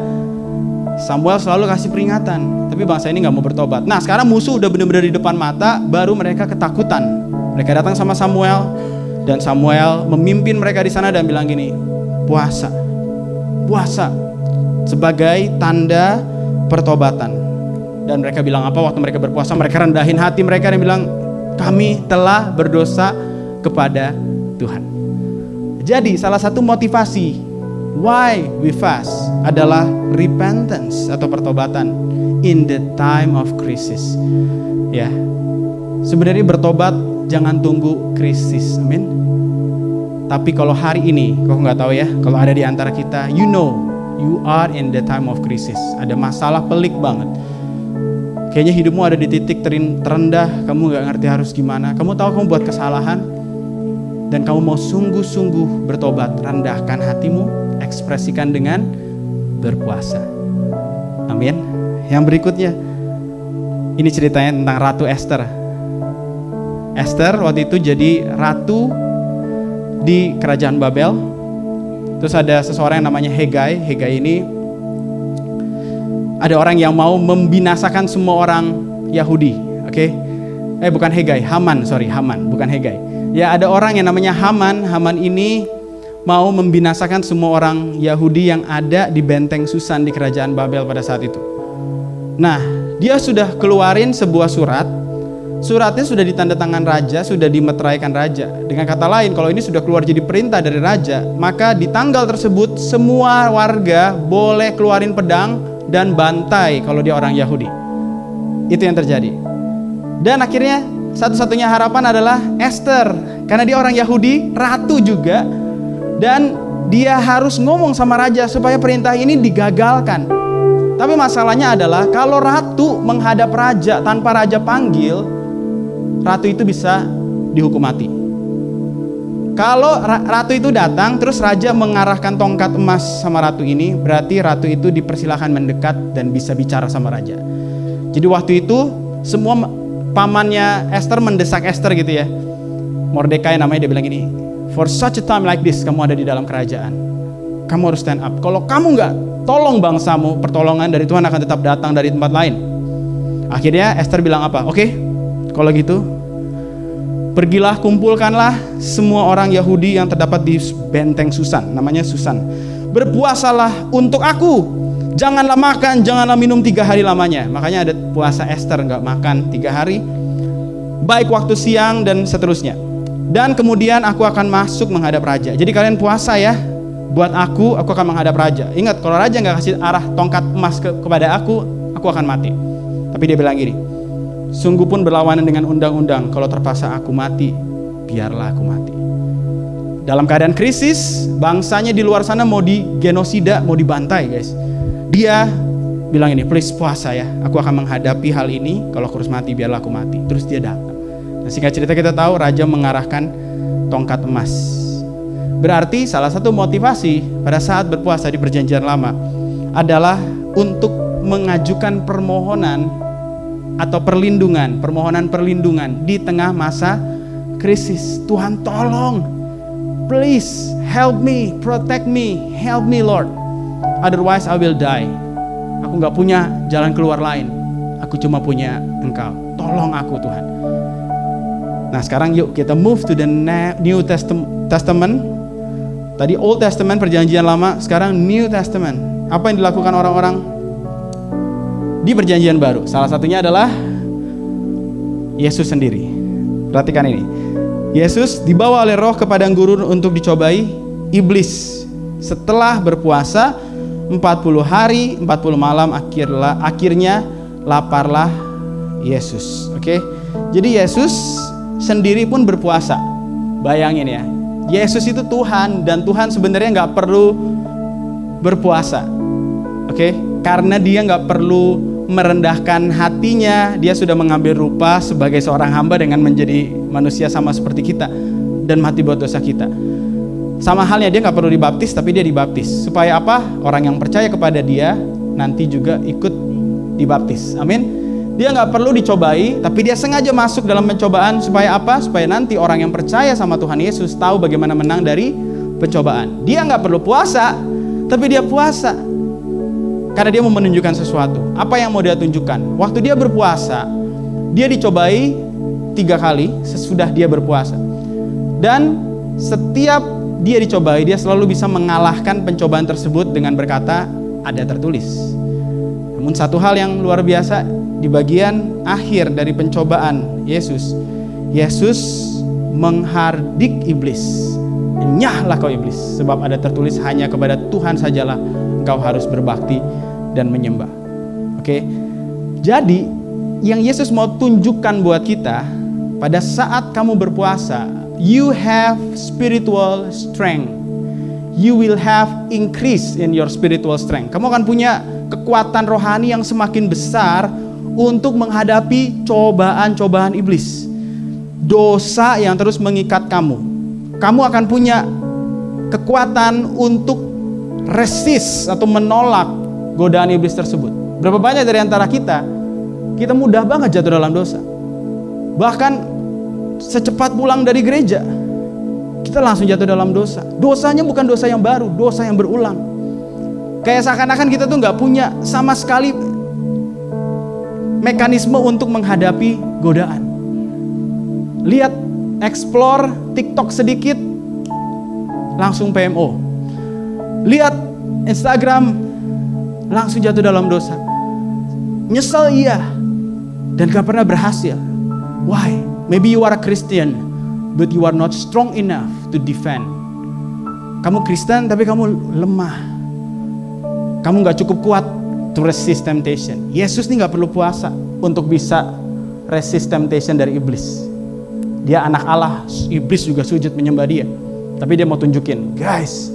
Samuel selalu kasih peringatan, tapi bangsa ini nggak mau bertobat. Nah, sekarang musuh udah benar-benar di depan mata, baru mereka ketakutan. Mereka datang sama Samuel, dan Samuel memimpin mereka di sana dan bilang gini, puasa sebagai tanda pertobatan. Dan mereka bilang apa waktu mereka berpuasa? Mereka rendahin hati mereka dan bilang, kami telah berdosa kepada Tuhan. Jadi salah satu motivasi why we fast adalah repentance atau pertobatan in the time of crisis. Ya, sebenarnya bertobat jangan tunggu krisis, amin. Tapi kalau hari ini, kok nggak tahu ya, kalau ada di antara kita, you know, you are in the time of crisis. Ada masalah pelik banget. Kayaknya hidupmu ada di titik terendah, kamu nggak ngerti harus gimana. Kamu tahu kamu buat kesalahan, dan kamu mau sungguh-sungguh bertobat. Rendahkan hatimu, ekspresikan dengan berpuasa. Amin. Yang berikutnya, ini ceritanya tentang Ratu Esther. Esther waktu itu jadi ratu di kerajaan Babel. Terus ada seseorang yang namanya Hegai. Hegai ini ada orang yang mau membinasakan semua orang Yahudi. Oke? Bukan Hegai, Haman, bukan Hegai. Ya, ada orang yang namanya Haman. Haman ini mau membinasakan semua orang Yahudi yang ada di benteng Susan di kerajaan Babel pada saat itu. Nah, dia sudah keluarin sebuah surat. Suratnya sudah ditandatangan raja, sudah dimeteraikan raja. Dengan kata lain, kalau ini sudah keluar jadi perintah dari raja, maka di tanggal tersebut semua warga boleh keluarin pedang dan bantai kalau dia orang Yahudi. Itu yang terjadi. Dan akhirnya satu-satunya harapan adalah Esther, karena dia orang Yahudi, ratu juga, dan dia harus ngomong sama raja supaya perintah ini digagalkan. Tapi masalahnya adalah kalau ratu menghadap raja tanpa raja panggil, ratu itu bisa dihukum mati. Kalau ratu itu datang terus raja mengarahkan tongkat emas sama ratu ini, berarti ratu itu dipersilahkan mendekat dan bisa bicara sama raja. Jadi waktu itu semua pamannya Esther mendesak Esther gitu ya. Mordekai namanya, dia bilang gini, for such a time like this, kamu ada di dalam kerajaan, kamu harus stand up. Kalau kamu nggak tolong bangsamu, pertolongan dari Tuhan akan tetap datang dari tempat lain. Akhirnya Esther bilang apa? Oke, kalau gitu pergilah, kumpulkanlah semua orang Yahudi yang terdapat di benteng Susan, namanya Susan. Berpuasalah untuk aku, janganlah makan, janganlah minum 3 hari lamanya. Makanya ada puasa Esther, nggak makan 3 hari, baik waktu siang dan seterusnya. Dan kemudian aku akan masuk menghadap raja. Jadi kalian puasa ya, buat aku akan menghadap raja. Ingat, kalau raja nggak kasih arah tongkat emas kepada aku akan mati. Tapi dia bilang gini, sungguh pun berlawanan dengan undang-undang, kalau terpaksa aku mati, biarlah aku mati. Dalam keadaan krisis, bangsanya di luar sana mau digenosida, mau dibantai guys. Dia bilang ini, please puasa ya, aku akan menghadapi hal ini, kalau aku harus mati, biarlah aku mati. Terus dia datang. Nah, singkat cerita kita tahu, raja mengarahkan tongkat emas. Berarti salah satu motivasi pada saat berpuasa di perjanjian lama adalah untuk mengajukan permohonan atau permohonan perlindungan di tengah masa krisis. Tuhan tolong, please help me, protect me, help me Lord, otherwise I will die. Aku gak punya jalan keluar lain, aku cuma punya Engkau, tolong aku Tuhan. Nah sekarang yuk kita move to the New Testament. Tadi Old Testament, perjanjian lama, sekarang New Testament. Apa yang dilakukan orang-orang di perjanjian baru? Salah satunya adalah Yesus sendiri. Perhatikan ini. Yesus dibawa oleh Roh ke padang gurun untuk dicobai iblis. Setelah berpuasa 40 hari 40 malam, akhirnya laparlah Yesus. Oke. Jadi Yesus sendiri pun berpuasa. Bayangin ya, Yesus itu Tuhan, dan Tuhan sebenarnya nggak perlu berpuasa. Oke. Karena dia nggak perlu merendahkan hatinya, dia sudah mengambil rupa sebagai seorang hamba dengan menjadi manusia sama seperti kita dan mati buat dosa kita. Sama halnya dia nggak perlu dibaptis, tapi dia dibaptis. Supaya apa? Orang yang percaya kepada dia nanti juga ikut dibaptis. Amin. Dia nggak perlu dicobai, tapi dia sengaja masuk dalam pencobaan. Supaya apa? Supaya nanti orang yang percaya sama Tuhan Yesus tahu bagaimana menang dari pencobaan. Dia nggak perlu puasa, tapi dia puasa. Karena dia mau menunjukkan sesuatu. Apa yang mau dia tunjukkan? Waktu dia berpuasa, dia dicobai 3 kali sesudah dia berpuasa. Dan setiap dia dicobai, dia selalu bisa mengalahkan pencobaan tersebut dengan berkata, ada tertulis. Namun satu hal yang luar biasa, di bagian akhir dari pencobaan Yesus menghardik iblis. Enyahlah kau iblis, sebab ada tertulis hanya kepada Tuhan sajalah engkau harus berbakti dan menyembah. Oke. Jadi yang Yesus mau tunjukkan buat kita, pada saat kamu berpuasa, you have spiritual strength. You will have increase in your spiritual strength. Kamu akan punya kekuatan rohani yang semakin besar untuk menghadapi cobaan-cobaan iblis. Dosa yang terus mengikat kamu. Kamu akan punya kekuatan untuk resist atau menolak godaan iblis tersebut. Berapa banyak dari antara kita mudah banget jatuh dalam dosa. Bahkan secepat pulang dari gereja, kita langsung jatuh dalam dosa. Dosanya bukan dosa yang baru, dosa yang berulang. Kayak seakan-akan kita tuh gak punya sama sekali mekanisme untuk menghadapi godaan. Lihat, explore TikTok sedikit, langsung PMO. Lihat Instagram, langsung jatuh dalam dosa. Nyesel iya, dan gak pernah berhasil. Why? Maybe you are a Christian, but you are not strong enough to defend. Kamu Kristen tapi kamu lemah. Kamu gak cukup kuat to resist temptation. Yesus nih gak perlu puasa untuk bisa resist temptation dari iblis. Dia anak Allah, iblis juga sujud menyembah dia. Tapi dia mau tunjukin, guys,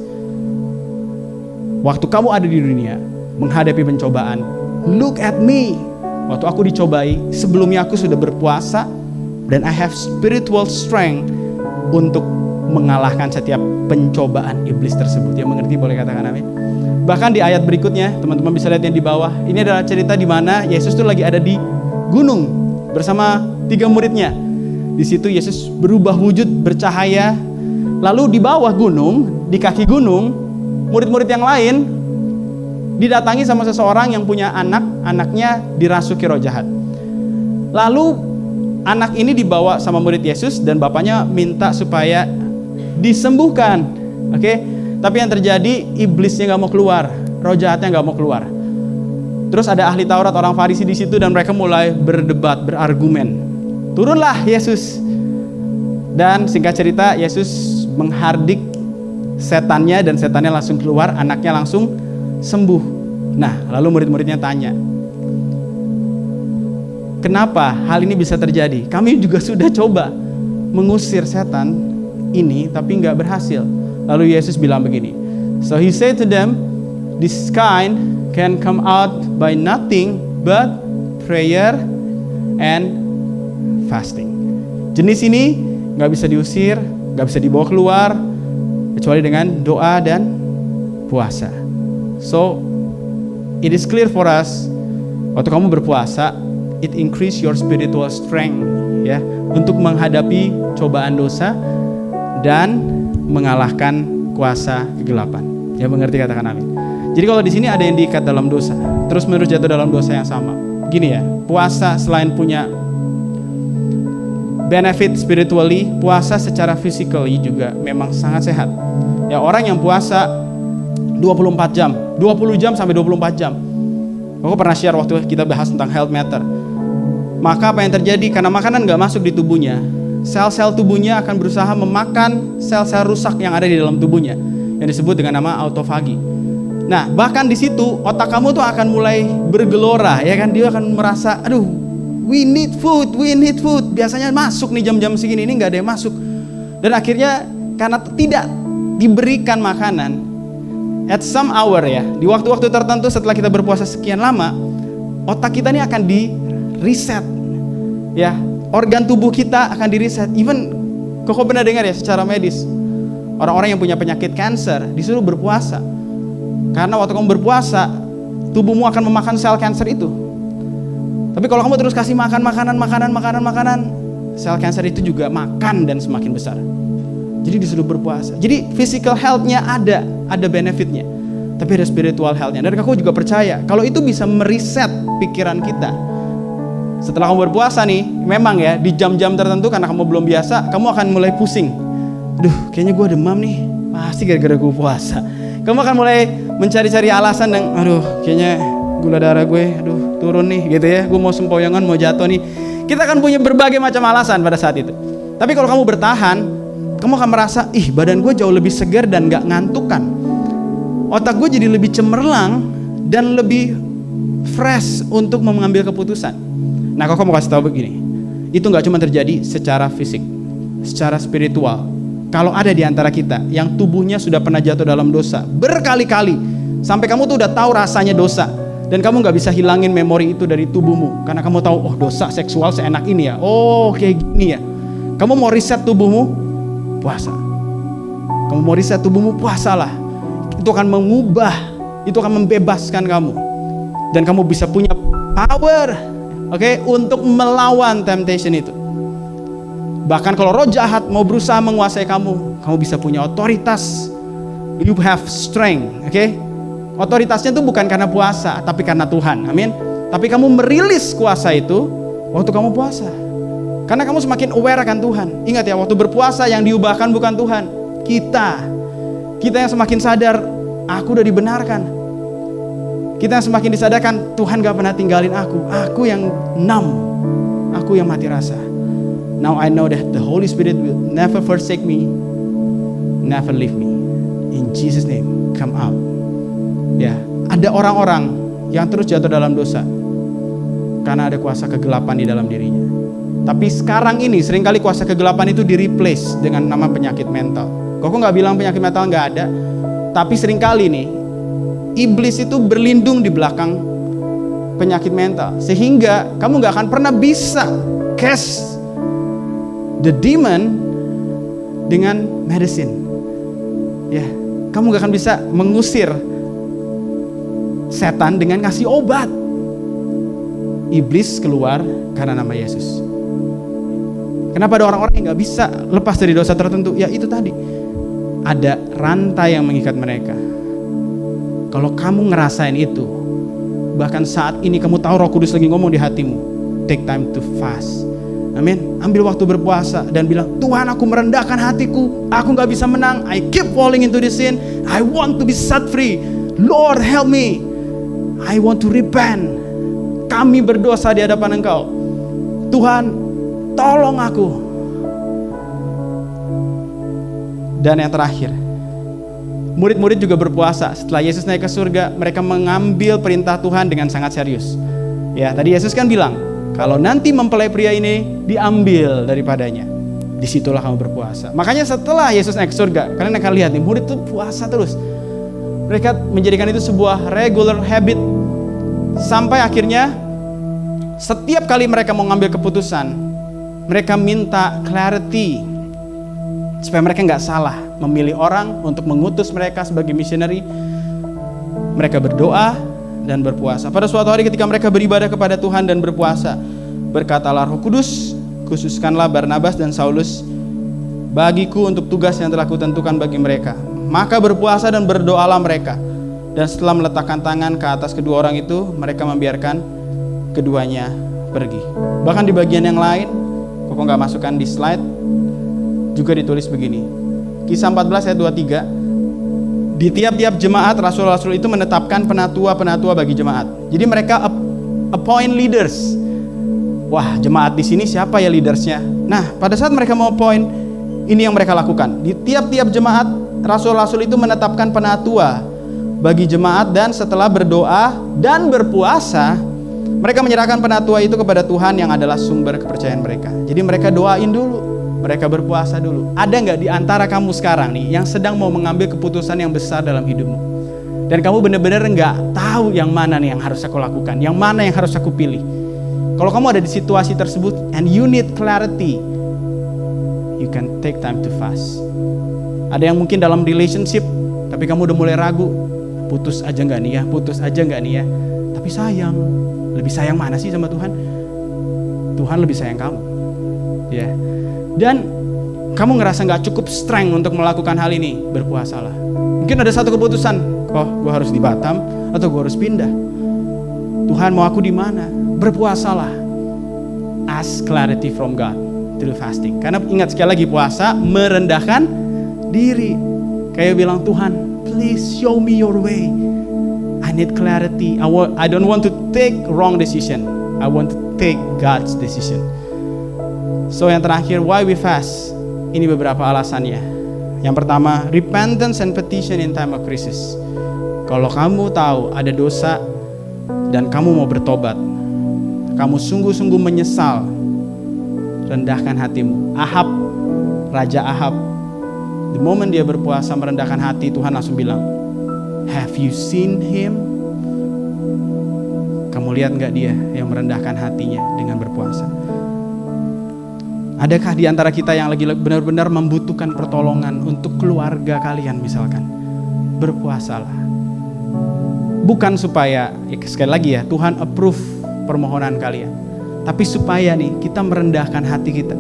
waktu kamu ada di dunia menghadapi pencobaan, look at me. Waktu aku dicobai, sebelumnya aku sudah berpuasa, dan I have spiritual strength untuk mengalahkan setiap pencobaan iblis tersebut. Yang mengerti boleh katakan amin. Bahkan di ayat berikutnya, teman-teman bisa lihat yang di bawah. Ini adalah cerita di mana Yesus tuh lagi ada di gunung bersama 3 muridnya. Di situ Yesus berubah wujud, bercahaya. Lalu di bawah gunung, di kaki gunung, murid-murid yang lain didatangi sama seseorang yang punya anaknya dirasuki roh jahat. Lalu anak ini dibawa sama murid Yesus dan bapaknya minta supaya disembuhkan. Oke? Tapi yang terjadi, iblisnya gak mau keluar, roh jahatnya gak mau keluar. Terus ada ahli Taurat, orang Farisi di situ, dan mereka mulai berdebat, berargumen. Turunlah Yesus. Dan singkat cerita, Yesus menghardik setannya dan setannya langsung keluar, anaknya langsung sembuh. Nah, lalu murid-muridnya tanya, kenapa hal ini bisa terjadi? Kami juga sudah coba mengusir setan ini, tapi gak berhasil. Lalu Yesus bilang begini, so he said to them, this kind can come out by nothing but prayer and fasting. Jenis ini gak bisa diusir, gak bisa dibawa keluar, kecuali dengan doa dan puasa. So, it is clear for us, waktu kamu berpuasa, it increase your spiritual strength, ya, untuk menghadapi cobaan dosa dan mengalahkan kuasa kegelapan. Ya, mengerti, katakan amin. Jadi kalau di sini ada yang diikat dalam dosa, terus menerus jatuh dalam dosa yang sama. Gini ya, puasa selain punya benefit spiritually, puasa secara physically juga memang sangat sehat. Ya, orang yang puasa 24 jam, 20 jam sampai 24 jam. Aku pernah share waktu kita bahas tentang health matter. Maka apa yang terjadi? Karena makanan gak masuk di tubuhnya, sel-sel tubuhnya akan berusaha memakan sel-sel rusak yang ada di dalam tubuhnya, yang disebut dengan nama autofagi. Nah, bahkan di situ otak kamu tuh akan mulai bergelora, ya kan? Dia akan merasa, aduh, we need food. Biasanya masuk nih jam-jam segini, ini nggak ada yang masuk. Dan akhirnya karena tidak diberikan makanan, at some hour ya, di waktu-waktu tertentu setelah kita berpuasa sekian lama, otak kita ini akan di reset, ya, organ tubuh kita akan di reset. Even kau pernah dengar ya secara medis, orang-orang yang punya penyakit kanker disuruh berpuasa, karena waktu kamu berpuasa, tubuhmu akan memakan sel kanker itu. Tapi kalau kamu terus kasih makan makanan, sel kanker itu juga makan dan semakin besar. Jadi disuruh berpuasa. Jadi physical health-nya ada benefitnya, tapi ada spiritual health-nya. Dan aku juga percaya kalau itu bisa mereset pikiran kita. Setelah kamu berpuasa nih, memang ya di jam-jam tertentu karena kamu belum biasa, kamu akan mulai pusing. Duh, kayaknya gue demam nih, pasti gara-gara gue puasa. Kamu akan mulai mencari-cari alasan dan kayaknya gula darah gue turun nih gitu ya, gue mau sempoyongan, mau jatuh nih. Kita akan punya berbagai macam alasan pada saat itu. Tapi kalau kamu bertahan, kamu akan merasa, badan gue jauh lebih segar dan gak ngantukan. Otak gue jadi lebih cemerlang dan lebih fresh untuk mengambil keputusan. Nah, kalau kamu kasih tahu begini, itu gak cuma terjadi secara fisik, secara spiritual. Kalau ada di antara kita yang tubuhnya sudah pernah jatuh dalam dosa berkali-kali, sampai kamu tuh udah tahu rasanya dosa, dan kamu gak bisa hilangin memori itu dari tubuhmu, karena kamu tahu, dosa seksual seenak ini ya, kayak gini ya. Kamu mau riset tubuhmu, puasa. Kamu mau riset tubuhmu, puasalah. Itu akan mengubah, itu akan membebaskan kamu, dan kamu bisa punya power, untuk melawan temptation itu. Bahkan kalau roh jahat mau berusaha menguasai kamu bisa punya otoritas. You have strength, Otoritasnya itu bukan karena puasa, tapi karena Tuhan. Amin. Tapi kamu merilis kuasa itu waktu kamu puasa. Karena kamu semakin aware akan Tuhan. Ingat ya, waktu berpuasa yang diubahkan bukan Tuhan, kita yang semakin sadar, aku udah dibenarkan. Kita yang semakin disadarkan, Tuhan gak pernah tinggalin aku yang numb, aku yang mati rasa. Now I know that the Holy Spirit will never forsake me, never leave me. In Jesus name, come out. Ya, ada orang-orang yang terus jatuh dalam dosa karena ada kuasa kegelapan di dalam dirinya. Tapi sekarang ini seringkali kuasa kegelapan itu di-replace dengan nama penyakit mental. Kok gak bilang penyakit mental gak ada, tapi seringkali nih iblis itu berlindung di belakang penyakit mental, sehingga kamu gak akan pernah bisa cast the demon dengan medicine. Ya, kamu gak akan bisa mengusir setan dengan ngasih obat. Iblis keluar karena nama Yesus. Kenapa ada orang-orang yang gak bisa lepas dari dosa tertentu? Ya itu tadi, ada rantai yang mengikat mereka. Kalau kamu ngerasain itu, bahkan saat ini kamu tahu Roh Kudus lagi ngomong di hatimu, take time to fast. Amin. Ambil waktu berpuasa dan bilang, Tuhan, aku merendahkan hatiku, aku gak bisa menang, I keep falling into this sin, I want to be set free, Lord help me, I want to repent. Kami berdosa di hadapan Engkau, Tuhan tolong aku. Dan yang terakhir, murid-murid juga berpuasa. Setelah Yesus naik ke surga, mereka mengambil perintah Tuhan dengan sangat serius. Ya, tadi Yesus kan bilang, kalau nanti mempelai pria ini diambil daripadanya, disitulah kamu berpuasa. Makanya setelah Yesus naik ke surga, kalian akan lihat nih, murid itu puasa terus. Mereka menjadikan itu sebuah regular habit, sampai akhirnya setiap kali mereka mau ngambil keputusan, mereka minta clarity supaya mereka gak salah memilih orang untuk mengutus mereka sebagai missionary. Mereka berdoa dan berpuasa. Pada suatu hari ketika mereka beribadah kepada Tuhan dan berpuasa, berkatalah Roh Kudus, khususkanlah Barnabas dan Saulus bagiku untuk tugas yang telah kutentukan bagi mereka. Maka berpuasa dan berdoalah mereka. Dan setelah meletakkan tangan ke atas kedua orang itu, mereka membiarkan keduanya pergi. Bahkan di bagian yang lain, kok gak masukkan di slide, juga ditulis begini. Kisah 14 ayat 23. Di tiap-tiap jemaat, rasul-rasul itu menetapkan penatua-penatua bagi jemaat. Jadi mereka appoint leaders. Wah, jemaat di sini siapa ya leadersnya? Nah, pada saat mereka mau appoint, ini yang mereka lakukan. Di tiap-tiap jemaat, rasul-rasul itu menetapkan penatua bagi jemaat, dan setelah berdoa dan berpuasa, Mereka menyerahkan penatua itu kepada Tuhan yang adalah sumber kepercayaan mereka. Jadi mereka doain dulu, mereka berpuasa dulu. Ada nggak di antara kamu sekarang nih yang sedang mau mengambil keputusan yang besar dalam hidupmu? Dan kamu benar-benar nggak tahu yang mana nih yang harus aku lakukan, yang mana yang harus aku pilih. Kalau kamu ada di situasi tersebut and you need clarity, you can take time to fast. Ada yang mungkin dalam relationship, tapi kamu udah mulai ragu, putus aja nggak nih ya, putus aja nggak nih ya. Tapi sayang, lebih sayang mana sih sama Tuhan? Tuhan lebih sayang kamu, ya. Dan kamu ngerasa nggak cukup strength untuk melakukan hal ini, berpuasalah. Mungkin ada satu keputusan, oh, gue harus di Batam atau gue harus pindah. Tuhan mau aku di mana? Berpuasalah. Ask clarity from God through fasting. Karena ingat sekali lagi, puasa merendahkan diri. Kayak bilang, Tuhan, please show me your way. I need clarity. I don't want to take wrong decision. I want to take God's decision. So yang terakhir, why we fast? Ini beberapa alasannya. Yang pertama, repentance and petition in time of crisis. Kalau kamu tahu ada dosa dan kamu mau bertobat, kamu sungguh-sungguh menyesal, rendahkan hatimu. Raja Ahab, the moment dia berpuasa merendahkan hati, Tuhan langsung bilang, have you seen him? Kamu lihat gak dia yang merendahkan hatinya dengan berpuasa? Adakah di antara kita yang lagi benar-benar membutuhkan pertolongan untuk keluarga kalian misalkan? Berpuasalah. Bukan supaya, sekali lagi ya, Tuhan approve permohonan kalian. Tapi supaya nih kita merendahkan hati kita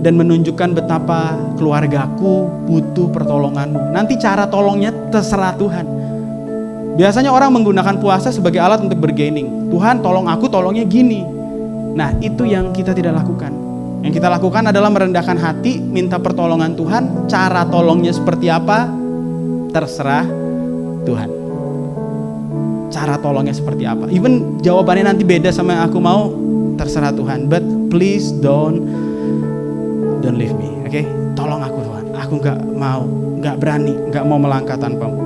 dan menunjukkan betapa keluargaku butuh pertolonganmu. Nanti cara tolongnya terserah Tuhan. Biasanya orang menggunakan puasa sebagai alat untuk bergaining. Tuhan tolong aku, tolongnya gini. Nah itu yang kita tidak lakukan. Yang kita lakukan adalah merendahkan hati, minta pertolongan Tuhan. Cara tolongnya seperti apa? Terserah Tuhan. Cara tolongnya seperti apa? Even jawabannya nanti beda sama yang aku mau, terserah Tuhan. But please don't leave me, oke? Tolong aku Tuhan. Aku nggak berani, nggak mau melangkah tanpamu.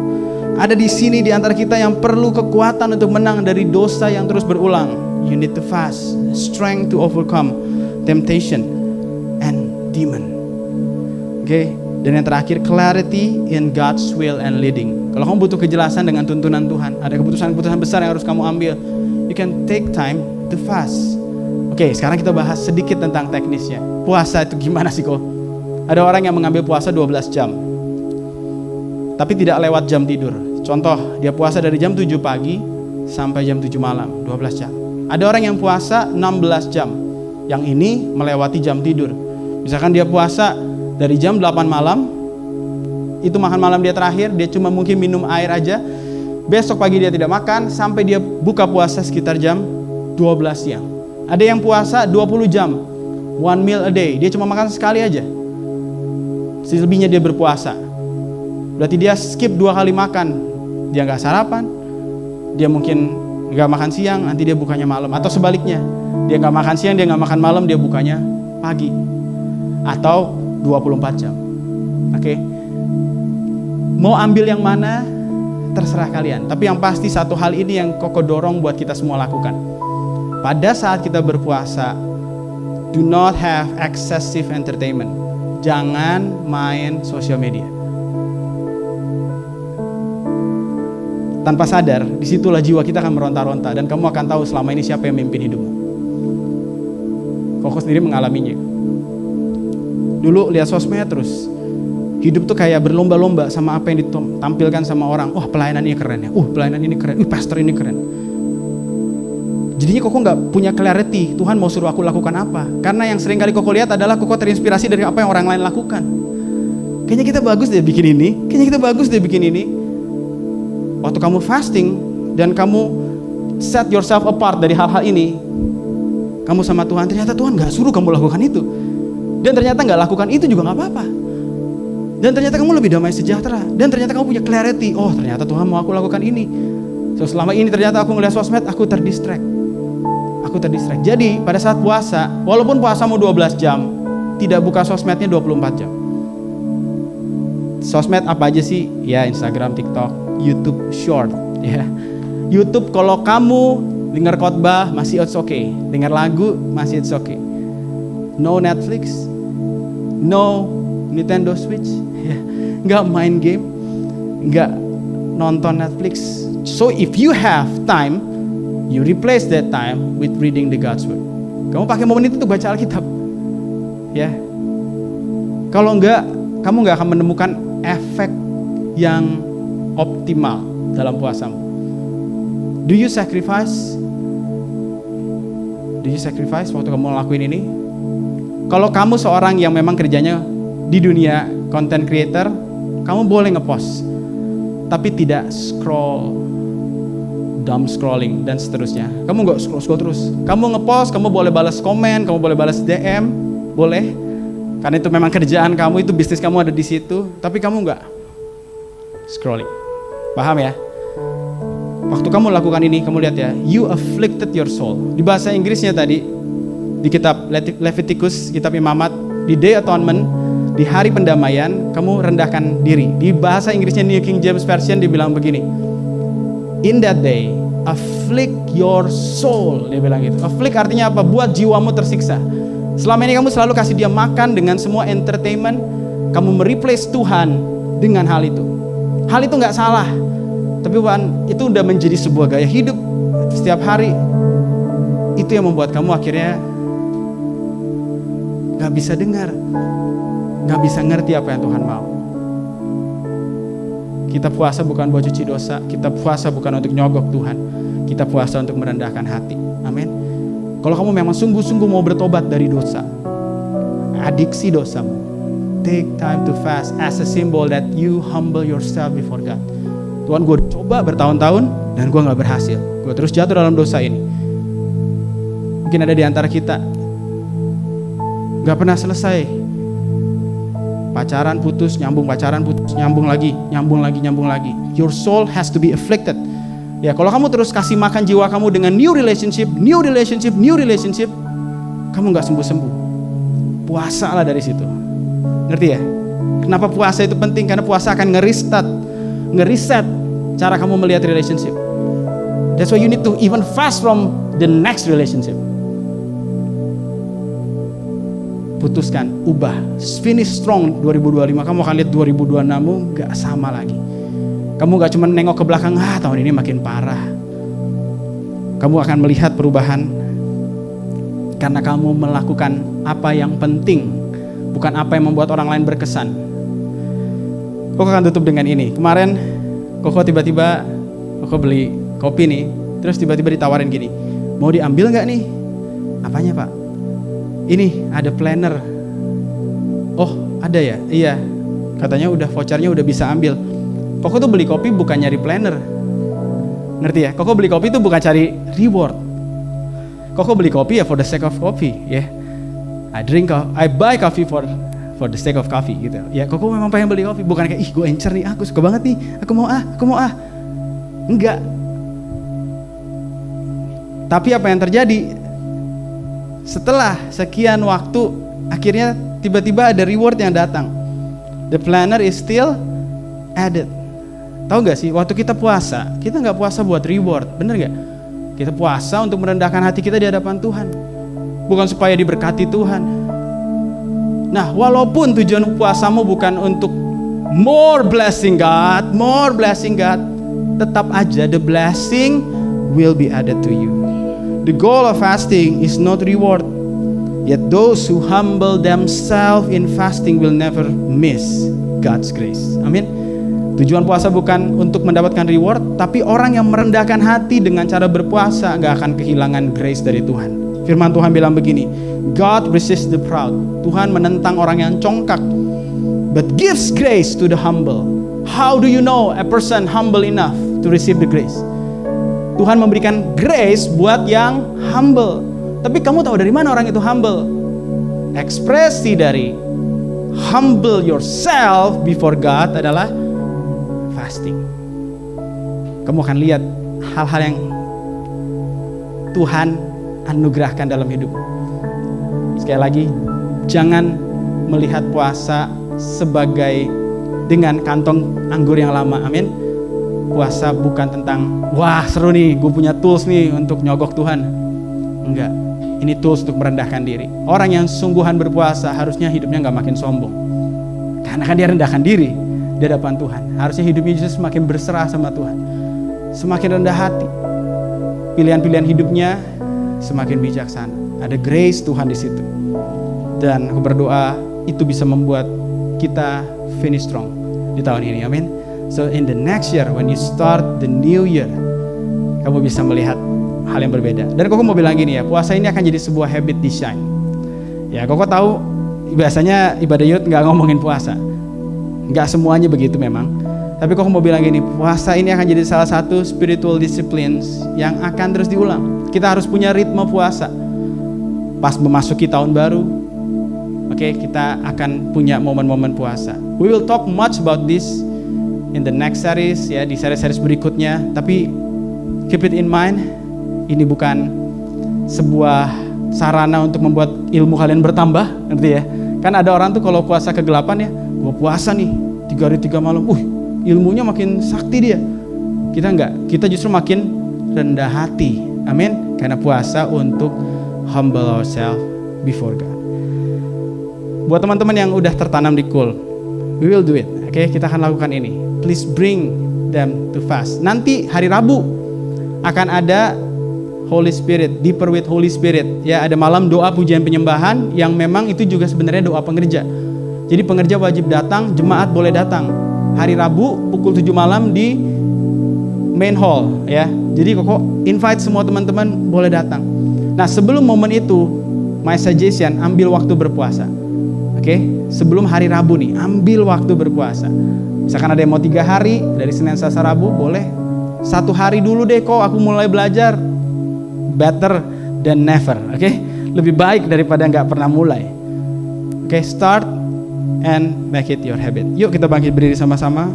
Ada di sini di antara kita yang perlu kekuatan untuk menang dari dosa yang terus berulang. You need to fast, strength to overcome temptation and demon. Oke? Dan yang terakhir, clarity in God's will and leading. Kalau kamu butuh kejelasan dengan tuntunan Tuhan, ada keputusan-keputusan besar yang harus kamu ambil, you can take time to fast. Oke, sekarang kita bahas sedikit tentang teknisnya. Puasa itu gimana sih kok? Ada orang yang mengambil puasa 12 jam, tapi tidak lewat jam tidur. Contoh, dia puasa dari jam 7 pagi sampai jam 7 malam, 12 jam. Ada orang yang puasa 16 jam, yang ini melewati jam tidur. Misalkan dia puasa dari jam 8 malam, itu makan malam dia terakhir, dia cuma mungkin minum air aja. Besok pagi dia tidak makan, sampai dia buka puasa sekitar jam 12 siang. Ada yang puasa 20 jam, 1 meal a day, dia cuma makan sekali aja. Selebihnya dia berpuasa. Berarti dia skip 2 kali makan. Dia gak sarapan, dia mungkin gak makan siang, nanti dia bukanya malam. Atau sebaliknya, dia gak makan siang, dia gak makan malam, dia bukanya pagi. Atau 24 jam. Oke? Mau ambil yang mana, terserah kalian. Tapi yang pasti satu hal ini yang Koko dorong buat kita semua lakukan. Pada saat kita berpuasa, do not have excessive entertainment. Jangan main sosial media. Tanpa sadar, disitulah jiwa kita akan meronta-ronta. Dan kamu akan tahu selama ini siapa yang memimpin hidupmu. Koko sendiri mengalaminya. Dulu lihat sosmed terus. Hidup tuh kayak berlomba-lomba sama apa yang ditampilkan sama orang. Oh pelayanan ini keren ya. Pelayanan ini keren. Pastor ini keren. Jadinya Koko gak punya clarity, Tuhan mau suruh aku lakukan apa. Karena yang sering kali Koko lihat adalah Koko terinspirasi dari apa yang orang lain lakukan. Kayaknya kita bagus deh bikin ini, kayaknya kita bagus deh bikin ini. Waktu kamu fasting dan kamu set yourself apart dari hal-hal ini, kamu sama Tuhan, ternyata Tuhan gak suruh kamu lakukan itu. Dan ternyata gak lakukan itu juga gak apa-apa. Dan ternyata kamu lebih damai sejahtera. Dan ternyata kamu punya clarity, oh ternyata Tuhan mau aku lakukan ini. So selama ini ternyata aku ngeliat sosmed, aku terdistract. Jadi pada saat puasa, walaupun puasamu 12 jam, tidak buka sosmednya 24 jam. Sosmed apa aja sih? Ya Instagram, TikTok, YouTube Short. Ya. YouTube kalau kamu Dengar khotbah masih it's okay. Dengar lagu masih it's okay. No Netflix, no Nintendo Switch, nggak main game, nggak nonton Netflix. So if you have time, you replace that time with reading the God's Word. Kamu pakai momen itu untuk baca Alkitab, ya. Kalau enggak, kamu nggak akan menemukan efek yang optimal dalam puasamu. Do you sacrifice? Do you sacrifice waktu kamu ngelakuin ini? Kalau kamu seorang yang memang kerjanya di dunia content creator, kamu boleh ngepost, tapi tidak dumb scrolling dan seterusnya. Kamu nggak scroll terus. Kamu ngepost, kamu boleh balas komen, kamu boleh balas DM, boleh. Karena itu memang kerjaan kamu, itu bisnis kamu ada di situ. Tapi kamu nggak scrolling. Paham ya? Waktu kamu lakukan ini, kamu lihat ya, you afflicted your soul. Di bahasa Inggrisnya tadi, di kitab Leviticus, kitab Imamat, di Day Atonement, di hari pendamaian, kamu rendahkan diri. Di bahasa Inggrisnya New King James Version dibilang begini, in that day, afflict your soul. Dia bilang gitu. Afflict artinya apa? Buat jiwamu tersiksa. Selama ini kamu selalu kasih dia makan dengan semua entertainment. Kamu mereplace Tuhan dengan hal itu. Hal itu gak salah. Tapi itu udah menjadi sebuah gaya hidup setiap hari. Itu yang membuat kamu akhirnya gak bisa dengar, gak bisa ngerti apa yang Tuhan mau. Kita puasa bukan buat cuci dosa. Kita puasa bukan untuk nyogok Tuhan. Kita puasa untuk merendahkan hati. Amin. Kalau kamu memang sungguh-sungguh mau bertobat dari dosa, adiksi dosamu, take time to fast as a symbol that you humble yourself before God. Tuhan, gue coba bertahun-tahun dan gue gak berhasil. Gue terus jatuh dalam dosa ini. Mungkin ada di antara kita gak pernah selesai. Pacaran putus, nyambung lagi. Your soul has to be afflicted. Ya, kalau kamu terus kasih makan jiwa kamu dengan new relationship, kamu gak sembuh-sembuh. Puasalah dari situ. Ngerti ya? Kenapa puasa itu penting? Karena puasa akan ngereset cara kamu melihat relationship. That's why you need to even fast from the next relationship. Putuskan, ubah, finish strong 2025. Kamu akan lihat 2026mu gak sama lagi. Kamu gak cuma nengok ke belakang, tahun ini makin parah. Kamu akan melihat perubahan karena kamu melakukan apa yang penting, bukan apa yang membuat orang lain berkesan. Koko akan tutup dengan ini. Kemarin Koko tiba-tiba Koko beli kopi nih, terus tiba-tiba ditawarin gini, mau diambil gak nih? Apanya Pak? Ini ada planner. Oh ada ya? Iya. Katanya vouchernya udah bisa ambil. Koko tuh beli kopi bukan nyari planner. Ngerti ya? Koko beli kopi tuh bukan cari reward. Koko beli kopi ya for the sake of coffee, ya. I buy coffee for the sake of coffee gitu. Ya, Koko memang pengen beli kopi, bukan kayak gue encer nih, aku suka banget nih, aku mau ah. Enggak. Tapi apa yang terjadi? Setelah sekian waktu, akhirnya tiba-tiba ada reward yang datang. The planner is still added. Tahu gak sih, waktu kita puasa, kita gak puasa buat reward, bener gak? Kita puasa untuk merendahkan hati kita di hadapan Tuhan, bukan supaya diberkati Tuhan. Nah, walaupun tujuan puasamu bukan untuk more blessing God, tetap aja the blessing will be added to you. The goal of fasting is not reward, yet those who humble themselves in fasting will never miss God's grace. Amin. Tujuan puasa bukan untuk mendapatkan reward, tapi orang yang merendahkan hati dengan cara berpuasa gak akan kehilangan grace dari Tuhan. Firman Tuhan bilang begini, God resists the proud. Tuhan menentang orang yang congkak, but gives grace to the humble. How do you know a person humble enough to receive the grace? Tuhan memberikan grace buat yang humble. Tapi kamu tahu dari mana orang itu humble? Ekspresi dari humble yourself before God adalah fasting. Kamu akan lihat hal-hal yang Tuhan anugerahkan dalam hidup. Sekali lagi, jangan melihat puasa sebagai dengan kantong anggur yang lama. Amin. Puasa bukan tentang, wah seru nih, gue punya tools nih untuk nyogok Tuhan. Enggak, ini tools untuk merendahkan diri. Orang yang sungguhan berpuasa harusnya hidupnya gak makin sombong, karena kan dia rendahkan diri di hadapan Tuhan. Harusnya hidupnya justru semakin berserah sama Tuhan, semakin rendah hati. Pilihan-pilihan hidupnya semakin bijaksana. Ada grace Tuhan di situ. Dan aku berdoa itu bisa membuat kita finish strong di tahun ini. Amin. So in the next year, when you start the new year, kamu bisa melihat hal yang berbeda. Dan Koko mau bilang gini ya, puasa ini akan jadi sebuah habit design. Ya, Koko tahu biasanya ibadah youth nggak ngomongin puasa. Nggak semuanya begitu memang. Tapi Koko mau bilang gini, puasa ini akan jadi salah satu spiritual disciplines yang akan terus diulang. Kita harus punya ritme puasa. Pas memasuki tahun baru, oke, kita akan punya momen-momen puasa. We will talk much about this in the next series, ya, di series-series berikutnya. Tapi keep it in mind, ini bukan sebuah sarana untuk membuat ilmu kalian bertambah, ngerti ya? Kan ada orang tuh kalau puasa kegelapan ya, gua puasa nih 3 hari 3 malam, ilmunya makin sakti dia. Kita enggak, kita justru makin rendah hati. Amin. Karena puasa untuk humble ourselves before God. Buat teman-teman yang udah tertanam di Cool, we will do it. Oke, kita akan lakukan ini. Please bring them to fast. Nanti hari Rabu akan ada Holy Spirit, Deeper with Holy Spirit. Ya, ada malam doa pujian penyembahan yang memang itu juga sebenarnya doa pengerja. Jadi pengerja wajib datang, jemaat boleh datang. Hari Rabu pukul 7 malam di main hall, ya. Jadi Koko invite semua teman-teman boleh datang. Nah, sebelum momen itu, my suggestion, ambil waktu berpuasa. Oke, sebelum hari Rabu nih, ambil waktu berpuasa. Misalkan ada yang mau 3 hari, dari Senin, Selasa, Rabu, boleh 1 hari dulu deh kok, aku mulai belajar. Better than never, oke? Lebih baik daripada nggak pernah mulai. Oke, start and make it your habit. Yuk kita bangkit berdiri sama-sama.